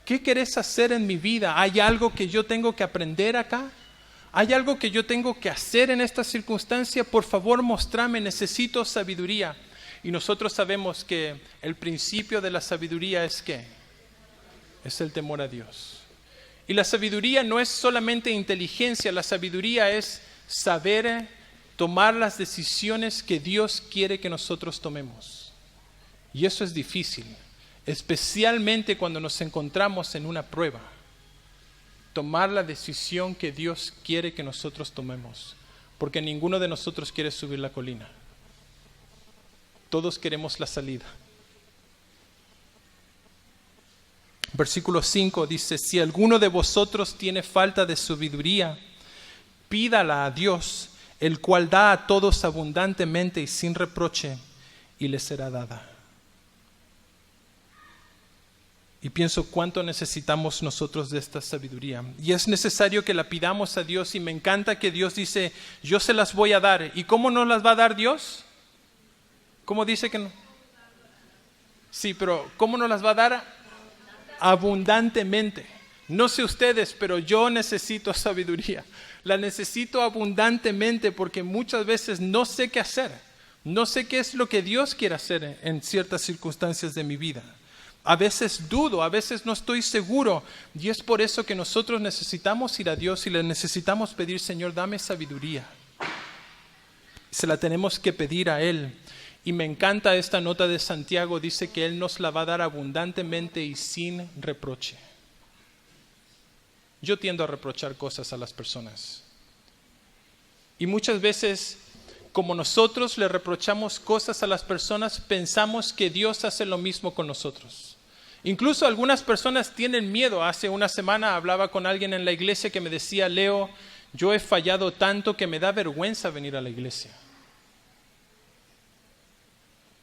¿Qué querés hacer en mi vida? ¿Hay algo que yo tengo que aprender acá? ¿Hay algo que yo tengo que hacer en esta circunstancia? Por favor, mostrame, necesito sabiduría. Y nosotros sabemos que el principio de la sabiduría es ¿qué? Es el temor a Dios. Y la sabiduría no es solamente inteligencia, la sabiduría es saber tomar las decisiones que Dios quiere que nosotros tomemos. Y eso es difícil, especialmente cuando nos encontramos en una prueba. Tomar la decisión que Dios quiere que nosotros tomemos, porque ninguno de nosotros quiere subir la colina. Todos queremos la salida. Versículo 5 dice, si alguno de vosotros tiene falta de sabiduría, pídala a Dios, el cual da a todos abundantemente y sin reproche, y le será dada. Y pienso cuánto necesitamos nosotros de esta sabiduría. Y es necesario que la pidamos a Dios, y me encanta que Dios dice, yo se las voy a dar. ¿Y cómo nos las va a dar Dios? ¿Cómo dice que no? Sí, pero ¿cómo nos las va a dar? Abundantemente. No sé ustedes, pero yo necesito sabiduría. La necesito abundantemente porque muchas veces no sé qué hacer. No sé qué es lo que Dios quiere hacer en ciertas circunstancias de mi vida. A veces dudo, a veces no estoy seguro. Y es por eso que nosotros necesitamos ir a Dios y le necesitamos pedir, Señor, dame sabiduría. Se la tenemos que pedir a Él. Y me encanta esta nota de Santiago, dice que Él nos la va a dar abundantemente y sin reproche. Yo tiendo a reprochar cosas a las personas. Y muchas veces, como nosotros le reprochamos cosas a las personas, pensamos que Dios hace lo mismo con nosotros. Incluso algunas personas tienen miedo. Hace una semana hablaba con alguien en la iglesia que me decía, Leo, yo he fallado tanto que me da vergüenza venir a la iglesia.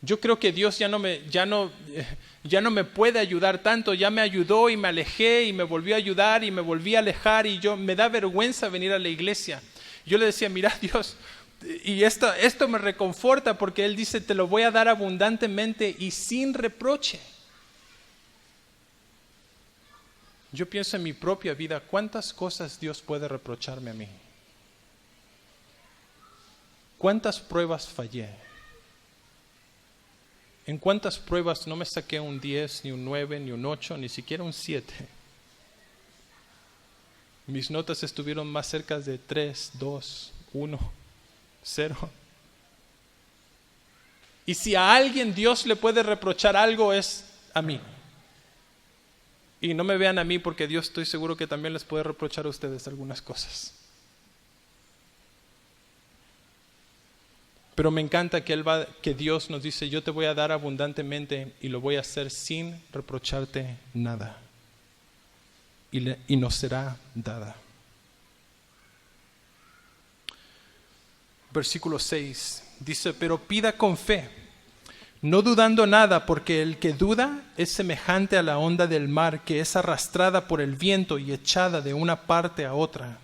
Yo creo que Dios ya no me puede ayudar tanto, ya me ayudó y me alejé y me volvió a ayudar y me volví a alejar y me da vergüenza venir a la iglesia. Yo le decía, mira Dios, y esto me reconforta porque Él dice, te lo voy a dar abundantemente y sin reproche. Yo pienso en mi propia vida, ¿cuántas cosas Dios puede reprocharme a mí? ¿Cuántas pruebas fallé? ¿En cuántas pruebas no me saqué un 10, ni un 9, ni un 8, ni siquiera un 7? Mis notas estuvieron más cerca de 3, 2, 1, 0. Y si a alguien Dios le puede reprochar algo, es a mí. Y no me vean a mí, porque Dios estoy seguro que también les puede reprochar a ustedes algunas cosas. Pero me encanta que Dios nos dice, yo te voy a dar abundantemente y lo voy a hacer sin reprocharte nada. Y nos será dada. Versículo 6 dice, pero pida con fe, no dudando nada, porque el que duda es semejante a la onda del mar, que es arrastrada por el viento y echada de una parte a otra.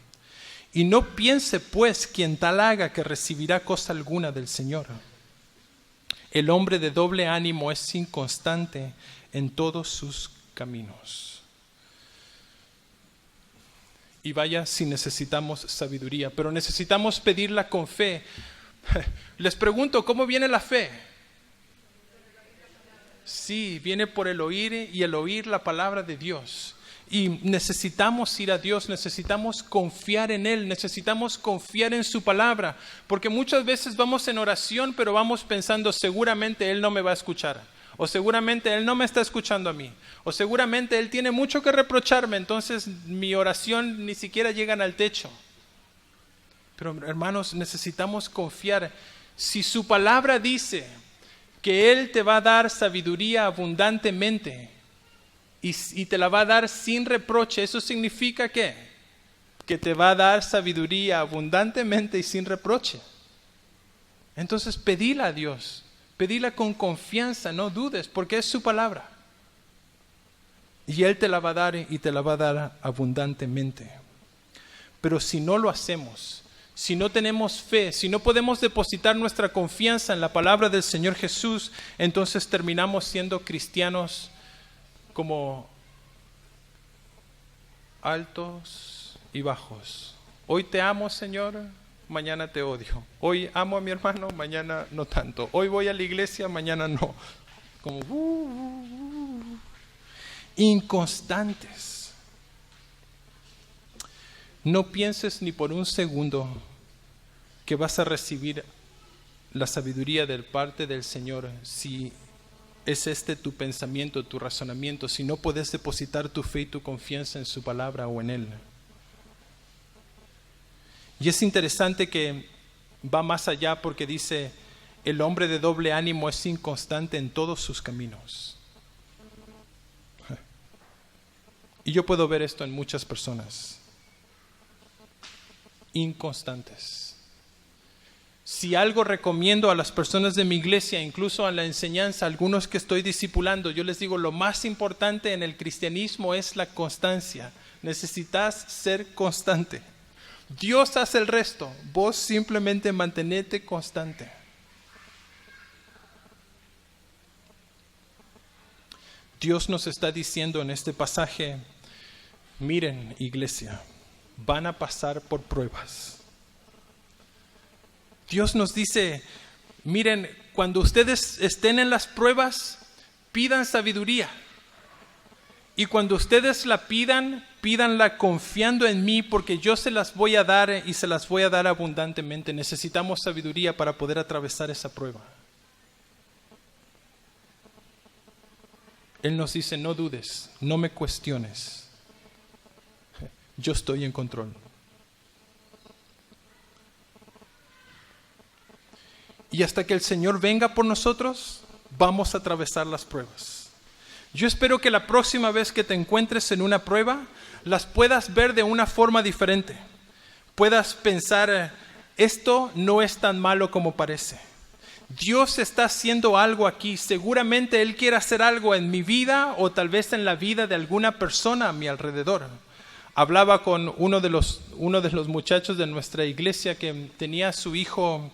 Y no piense pues quien tal haga que recibirá cosa alguna del Señor. El hombre de doble ánimo es inconstante en todos sus caminos. Y vaya si necesitamos sabiduría, pero necesitamos pedirla con fe. Les pregunto, ¿cómo viene la fe? Sí, viene por el oír y el oír la palabra de Dios. Y necesitamos ir a Dios, necesitamos confiar en Él, necesitamos confiar en su palabra, porque muchas veces vamos en oración, pero vamos pensando, seguramente Él no me va a escuchar, o seguramente Él no me está escuchando a mí, o seguramente Él tiene mucho que reprocharme, entonces mi oración ni siquiera llega al techo. Pero hermanos, necesitamos confiar. Si su palabra dice que Él te va a dar sabiduría abundantemente, y te la va a dar sin reproche, ¿eso significa qué? Que te va a dar sabiduría abundantemente y sin reproche. Entonces pedila a Dios, pedila con confianza, no dudes, porque es su palabra. Y Él te la va a dar y te la va a dar abundantemente. Pero si no lo hacemos, si no tenemos fe, si no podemos depositar nuestra confianza en la palabra del Señor Jesús, entonces terminamos siendo cristianos como altos y bajos. Hoy te amo, Señor, mañana te odio. Hoy amo a mi hermano, mañana no tanto. Hoy voy a la iglesia, mañana no. Como inconstantes. No pienses ni por un segundo que vas a recibir la sabiduría de parte del Señor si es tu pensamiento, tu razonamiento, si no puedes depositar tu fe y tu confianza en su palabra o en Él. Y es interesante que va más allá porque dice, el hombre de doble ánimo es inconstante en todos sus caminos. Y yo puedo ver esto en muchas personas. Inconstantes. Si algo recomiendo a las personas de mi iglesia, incluso a la enseñanza, algunos que estoy discipulando, yo les digo, lo más importante en el cristianismo es la constancia. Necesitas ser constante. Dios hace el resto, vos simplemente mantenete constante. Dios nos está diciendo en este pasaje, miren, iglesia, van a pasar por pruebas. Dios nos dice, miren, cuando ustedes estén en las pruebas, pidan sabiduría. Y cuando ustedes la pidan, pídanla confiando en mí, porque yo se las voy a dar y se las voy a dar abundantemente. Necesitamos sabiduría para poder atravesar esa prueba. Él nos dice, no dudes, no me cuestiones. Yo estoy en control. Y hasta que el Señor venga por nosotros, vamos a atravesar las pruebas. Yo espero que la próxima vez que te encuentres en una prueba, las puedas ver de una forma diferente. Puedas pensar, esto no es tan malo como parece. Dios está haciendo algo aquí. Seguramente Él quiere hacer algo en mi vida o tal vez en la vida de alguna persona a mi alrededor. Hablaba con uno de los muchachos de nuestra iglesia que tenía a su hijo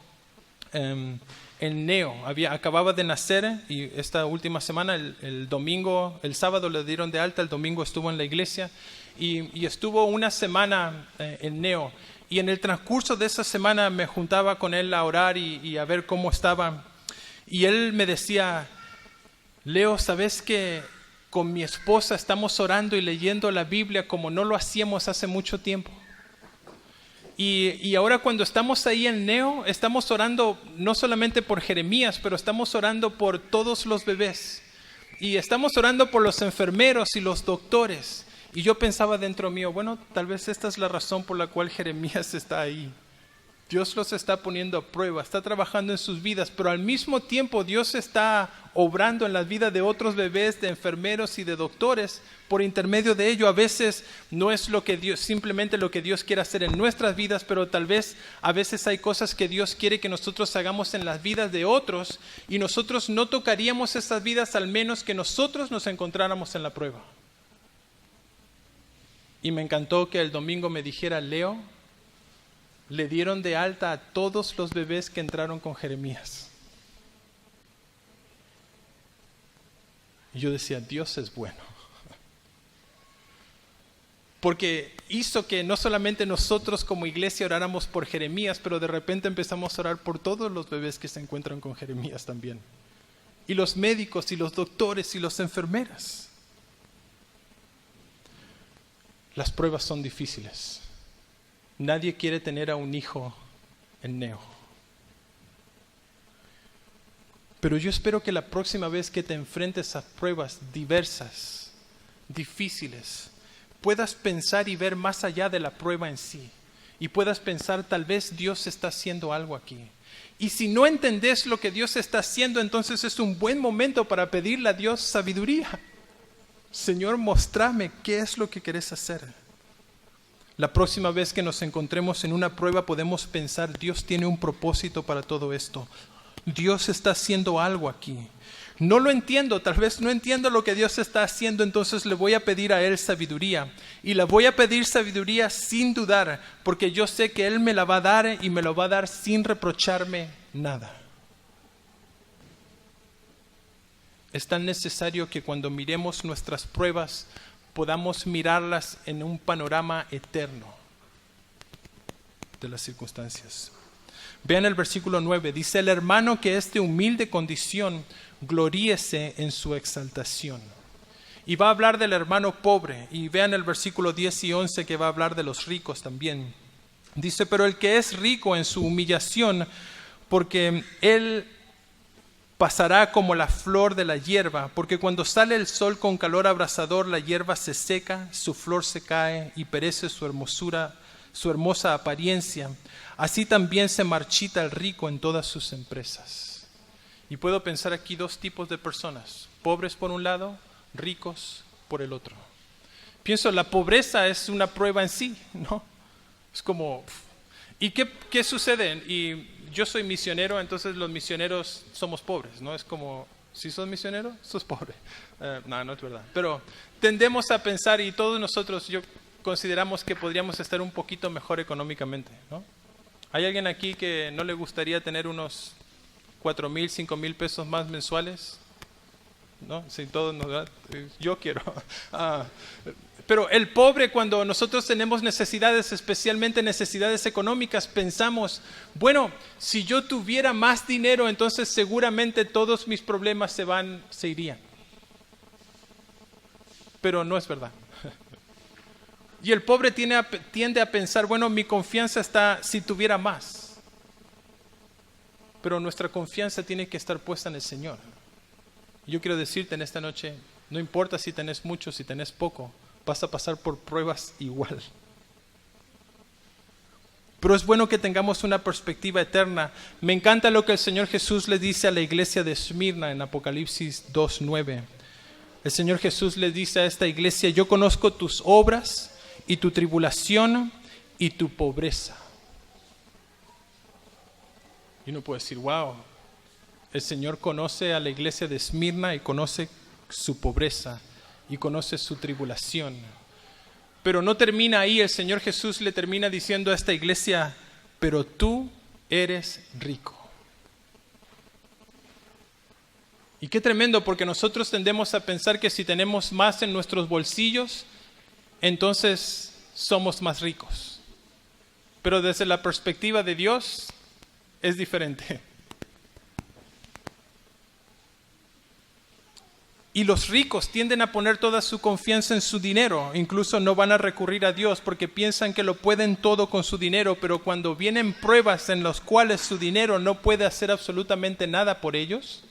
en neo, acababa de nacer y esta última semana, el sábado le dieron de alta, el domingo estuvo en la iglesia y estuvo una semana en neo Y en el transcurso de esa semana me juntaba con él a orar y a ver cómo estaba. Y él me decía, Leo, ¿sabes que con mi esposa estamos orando y leyendo la Biblia como no lo hacíamos hace mucho tiempo? Y ahora cuando estamos ahí en Neo, estamos orando no solamente por Jeremías, pero estamos orando por todos los bebés. Y estamos orando por los enfermeros y los doctores. Y yo pensaba dentro mío, bueno, tal vez esta es la razón por la cual Jeremías está ahí. Dios los está poniendo a prueba, está trabajando en sus vidas, pero al mismo tiempo Dios está obrando en la vida de otros bebés, de enfermeros y de doctores por intermedio de ello. A veces no es lo que Dios, simplemente lo que Dios quiere hacer en nuestras vidas, pero tal vez a veces hay cosas que Dios quiere que nosotros hagamos en las vidas de otros y nosotros no tocaríamos esas vidas al menos que nosotros nos encontráramos en la prueba. Y me encantó que el domingo me dijera, Leo, le dieron de alta a todos los bebés que entraron con Jeremías. Y yo decía, Dios es bueno. Porque hizo que no solamente nosotros como iglesia oráramos por Jeremías, pero de repente empezamos a orar por todos los bebés que se encuentran con Jeremías también. Y los médicos y los doctores y las enfermeras. Las pruebas son difíciles. Nadie quiere tener a un hijo en Neo. Pero yo espero que la próxima vez que te enfrentes a pruebas diversas, difíciles, puedas pensar y ver más allá de la prueba en sí. Y puedas pensar, tal vez Dios está haciendo algo aquí. Y si no entendés lo que Dios está haciendo, entonces es un buen momento para pedirle a Dios sabiduría. Señor, mostrame qué es lo que querés hacer. La próxima vez que nos encontremos en una prueba podemos pensar, Dios tiene un propósito para todo esto. Dios está haciendo algo aquí. No lo entiendo, tal vez no entiendo lo que Dios está haciendo, entonces le voy a pedir a Él sabiduría. Y le voy a pedir sabiduría sin dudar, porque yo sé que Él me la va a dar y me lo va a dar sin reprocharme nada. Es tan necesario que cuando miremos nuestras pruebas podamos mirarlas en un panorama eterno de las circunstancias. Vean el versículo 9, dice, el hermano que es de humilde condición, gloríese en su exaltación. Y va a hablar del hermano pobre, y vean el versículo 10 y 11 que va a hablar de los ricos también. Dice, pero el que es rico en su humillación, porque él pasará como la flor de la hierba, porque cuando sale el sol con calor abrasador, la hierba se seca, su flor se cae y perece su hermosura, su hermosa apariencia. Así también se marchita el rico en todas sus empresas. Y puedo pensar aquí dos tipos de personas, pobres por un lado, ricos por el otro. Pienso, la pobreza es una prueba en sí, ¿no? Es como, ¿y qué sucede? Y yo soy misionero, entonces los misioneros somos pobres, ¿no? Es como, si sos misionero, sos pobre. No es verdad. Pero tendemos a pensar, y todos nosotros, consideramos que podríamos estar un poquito mejor económicamente, ¿no? ¿Hay alguien aquí que no le gustaría tener unos 4,000, 5,000 pesos más mensuales? ¿No? Sí, todos nos, yo quiero. Pero el pobre, cuando nosotros tenemos necesidades, especialmente necesidades económicas, pensamos, bueno, si yo tuviera más dinero, entonces seguramente todos mis problemas se irían. Pero no es verdad. Y el pobre tiende a pensar, bueno, mi confianza está si tuviera más. Pero nuestra confianza tiene que estar puesta en el Señor. Yo quiero decirte en esta noche, no importa si tenés mucho, si tenés poco, vas a pasar por pruebas igual. Pero es bueno que tengamos una perspectiva eterna. Me encanta lo que el Señor Jesús le dice a la iglesia de Esmirna en Apocalipsis 2:9. El Señor Jesús le dice a esta iglesia, yo conozco tus obras y tu tribulación y tu pobreza. Y uno puede decir, wow, el Señor conoce a la iglesia de Esmirna y conoce su pobreza y conoce su tribulación. Pero no termina ahí, el Señor Jesús le termina diciendo a esta iglesia, pero tú eres rico. Y qué tremendo, porque nosotros tendemos a pensar que si tenemos más en nuestros bolsillos, entonces somos más ricos. Pero desde la perspectiva de Dios es diferente. Y los ricos tienden a poner toda su confianza en su dinero. Incluso no van a recurrir a Dios porque piensan que lo pueden todo con su dinero. Pero cuando vienen pruebas en las cuales su dinero no puede hacer absolutamente nada por ellos,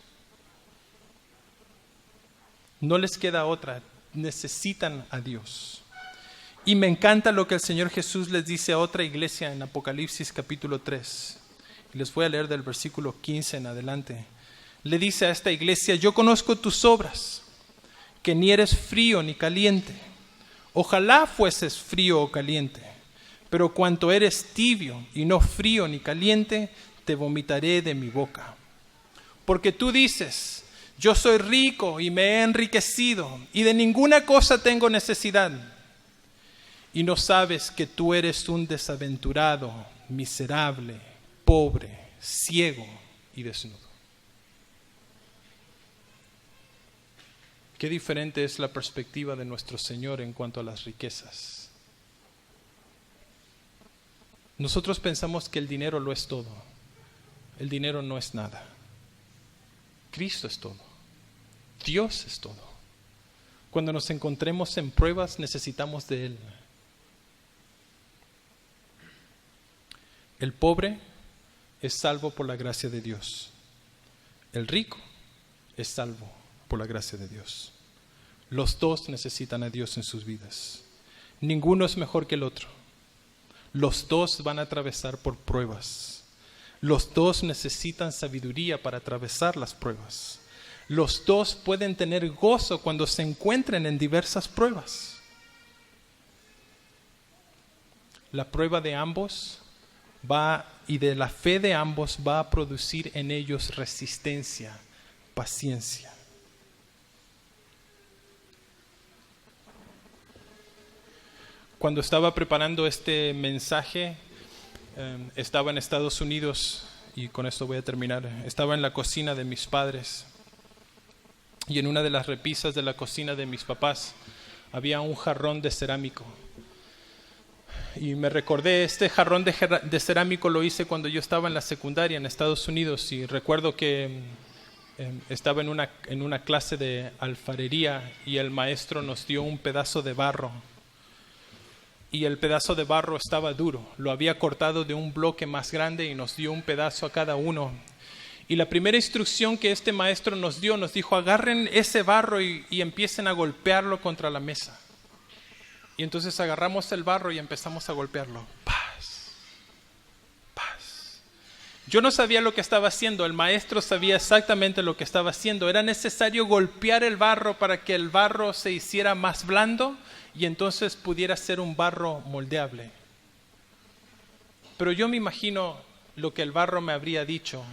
no les queda otra. Necesitan a Dios. Y me encanta lo que el Señor Jesús les dice a otra iglesia en Apocalipsis capítulo 3. Y les voy a leer del versículo 15 en adelante. Le dice a esta iglesia: yo conozco tus obras, que ni eres frío ni caliente. Ojalá fueses frío o caliente, pero cuanto eres tibio y no frío ni caliente, te vomitaré de mi boca. Porque tú dices: yo soy rico y me he enriquecido, y de ninguna cosa tengo necesidad. Y no sabes que tú eres un desaventurado, miserable, pobre, ciego y desnudo. Qué diferente es la perspectiva de nuestro Señor en cuanto a las riquezas. Nosotros pensamos que el dinero lo es todo. El dinero no es nada. Cristo es todo. Dios es todo. Cuando nos encontremos en pruebas, necesitamos de Él. El pobre es salvo por la gracia de Dios. El rico es salvo por la gracia de Dios. Los dos necesitan a Dios en sus vidas. Ninguno es mejor que el otro. Los dos van a atravesar por pruebas. Los dos necesitan sabiduría para atravesar las pruebas. Los dos pueden tener gozo cuando se encuentren en diversas pruebas. La prueba de ambos y de la fe de ambos va a producir en ellos resistencia, paciencia. Cuando estaba preparando este mensaje, estaba en Estados Unidos, y con esto voy a terminar. Estaba en la cocina de mis padres, y en una de las repisas de la cocina de mis papás había un jarrón de cerámico. Y me recordé, este jarrón de cerámico lo hice cuando yo estaba en la secundaria en Estados Unidos, y recuerdo que estaba en una clase de alfarería y el maestro nos dio un pedazo de barro. Y el pedazo de barro estaba duro. Lo había cortado de un bloque más grande y nos dio un pedazo a cada uno. Y la primera instrucción que este maestro nos dijo: agarren ese barro y empiecen a golpearlo contra la mesa. Y entonces agarramos el barro y empezamos a golpearlo. Paz, paz. Yo no sabía lo que estaba haciendo. El maestro sabía exactamente lo que estaba haciendo. Era necesario golpear el barro para que el barro se hiciera más blando y entonces pudiera ser un barro moldeable. Pero yo me imagino lo que el barro me habría dicho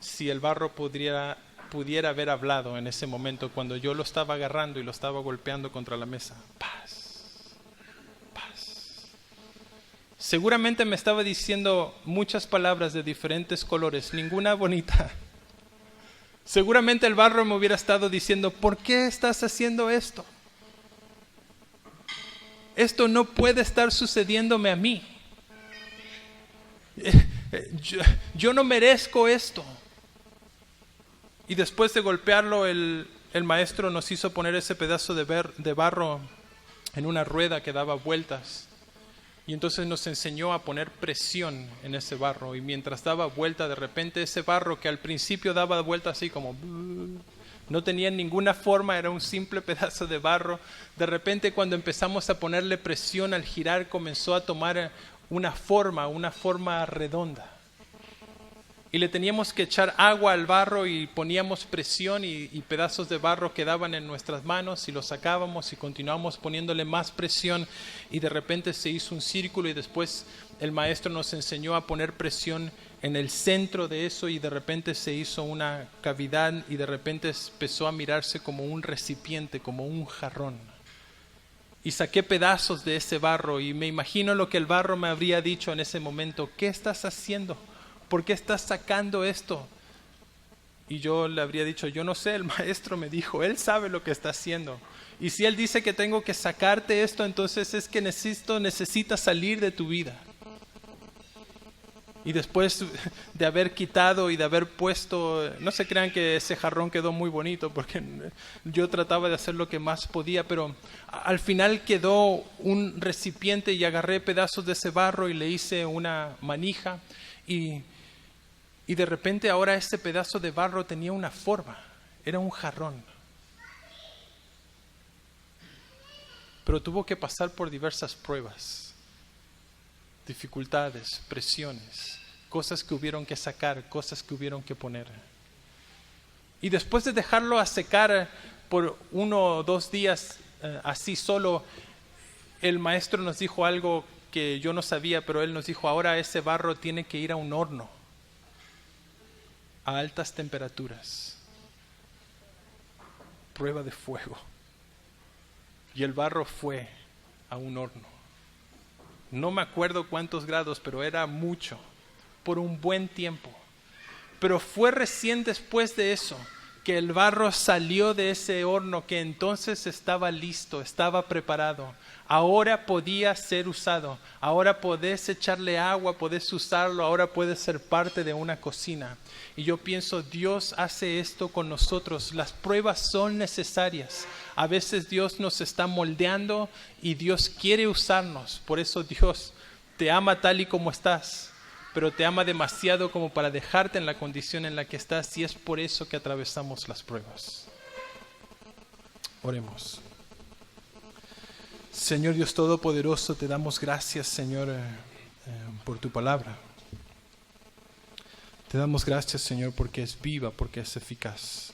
si el barro pudiera haber hablado en ese momento cuando yo lo estaba agarrando y lo estaba golpeando contra la mesa. Paz, paz. Seguramente me estaba diciendo muchas palabras de diferentes colores, ninguna bonita. Seguramente el barro me hubiera estado diciendo: ¿por qué estás haciendo esto? Esto no puede estar sucediéndome a mí. Yo no merezco esto. Y después de golpearlo, el maestro nos hizo poner ese pedazo de barro en una rueda que daba vueltas. Y entonces nos enseñó a poner presión en ese barro. Y mientras daba vuelta, de repente ese barro que al principio daba vuelta así como... no tenía ninguna forma, era un simple pedazo de barro. De repente, cuando empezamos a ponerle presión al girar, comenzó a tomar una forma redonda. Y le teníamos que echar agua al barro y poníamos presión y pedazos de barro quedaban en nuestras manos y los sacábamos y continuábamos poniéndole más presión y de repente se hizo un círculo y después el maestro nos enseñó a poner presión en el centro de eso y de repente se hizo una cavidad y de repente empezó a mirarse como un recipiente, como un jarrón. Y saqué pedazos de ese barro y me imagino lo que el barro me habría dicho en ese momento: ¿qué estás haciendo? ¿Por qué estás sacando esto? Y yo le habría dicho: yo no sé, el maestro me dijo, él sabe lo que está haciendo. Y si él dice que tengo que sacarte esto, entonces es que necesitas salir de tu vida. Y después de haber quitado y de haber puesto, no se crean que ese jarrón quedó muy bonito, porque yo trataba de hacer lo que más podía, pero al final quedó un recipiente y agarré pedazos de ese barro y le hice una manija y de repente ahora ese pedazo de barro tenía una forma, era un jarrón. Pero tuvo que pasar por diversas pruebas, dificultades, presiones, cosas que hubieron que sacar, cosas que hubieron que poner. Y después de dejarlo a secar por 1 o 2 días así solo, el maestro nos dijo algo que yo no sabía, pero él nos dijo, ahora ese barro tiene que ir a un horno a altas temperaturas, prueba de fuego. Y el barro fue a un horno. No me acuerdo cuántos grados, pero era mucho, por un buen tiempo. Pero fue recién después de eso que el barro salió de ese horno, que entonces estaba listo, estaba preparado. Ahora podía ser usado. Ahora podés echarle agua, podés usarlo, ahora puede ser parte de una cocina. Y yo pienso, Dios hace esto con nosotros. Las pruebas son necesarias. A veces Dios nos está moldeando y Dios quiere usarnos. Por eso Dios te ama tal y como estás, pero te ama demasiado como para dejarte en la condición en la que estás, y es por eso que atravesamos las pruebas. Oremos. Señor Dios Todopoderoso, te damos gracias, Señor, por tu palabra. Te damos gracias, Señor, porque es viva, porque es eficaz.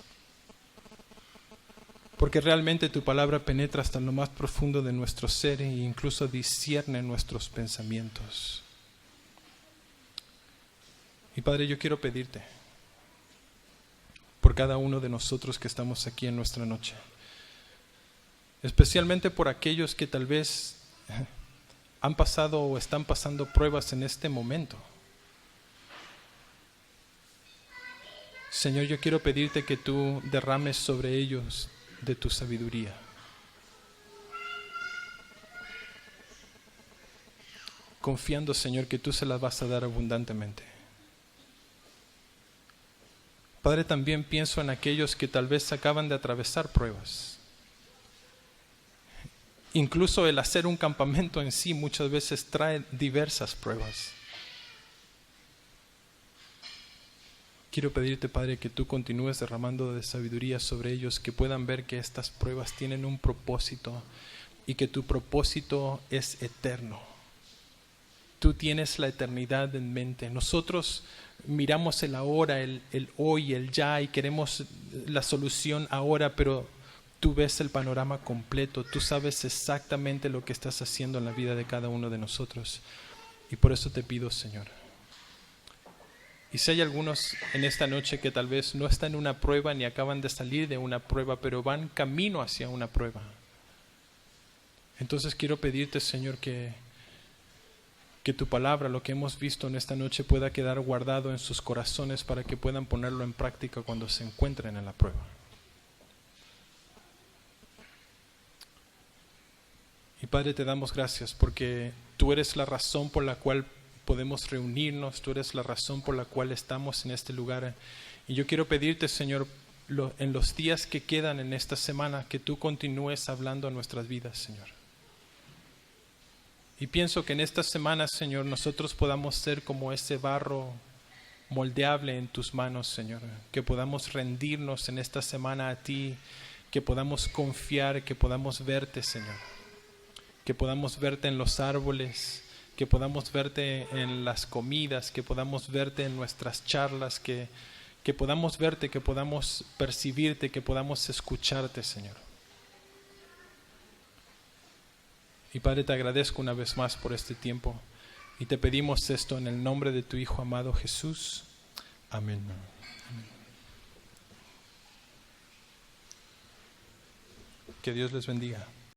Porque realmente tu palabra penetra hasta lo más profundo de nuestro ser e incluso discierne nuestros pensamientos. Y Padre, yo quiero pedirte por cada uno de nosotros que estamos aquí en nuestra noche, especialmente por aquellos que tal vez han pasado o están pasando pruebas en este momento. Señor, yo quiero pedirte que tú derrames sobre ellos de tu sabiduría. Confiando, Señor, que tú se las vas a dar abundantemente. Padre, también pienso en aquellos que tal vez acaban de atravesar pruebas. Incluso el hacer un campamento en sí muchas veces trae diversas pruebas. Quiero pedirte, Padre, que tú continúes derramando de sabiduría sobre ellos, que puedan ver que estas pruebas tienen un propósito y que tu propósito es eterno. Tú tienes la eternidad en mente. Nosotros miramos el ahora, el hoy, el ya, y queremos la solución ahora, pero tú ves el panorama completo. Tú sabes exactamente lo que estás haciendo en la vida de cada uno de nosotros. Y por eso te pido, Señor. Y si hay algunos en esta noche que tal vez no están en una prueba ni acaban de salir de una prueba, pero van camino hacia una prueba, entonces quiero pedirte, Señor, que tu palabra, lo que hemos visto en esta noche, pueda quedar guardado en sus corazones para que puedan ponerlo en práctica cuando se encuentren en la prueba. Y Padre, te damos gracias porque tú eres la razón por la cual podemos reunirnos, tú eres la razón por la cual estamos en este lugar. Y yo quiero pedirte, Señor, en los días que quedan en esta semana, que tú continúes hablando a nuestras vidas, Señor. Y pienso que en esta semana, Señor, nosotros podamos ser como ese barro moldeable en tus manos, Señor. Que podamos rendirnos en esta semana a ti, que podamos confiar, que podamos verte, Señor. Que podamos verte en los árboles, que podamos verte en las comidas, que podamos verte en nuestras charlas, que podamos verte, que podamos percibirte, que podamos escucharte, Señor. Y Padre, te agradezco una vez más por este tiempo y te pedimos esto en el nombre de tu Hijo amado Jesús. Amén. Que Dios les bendiga.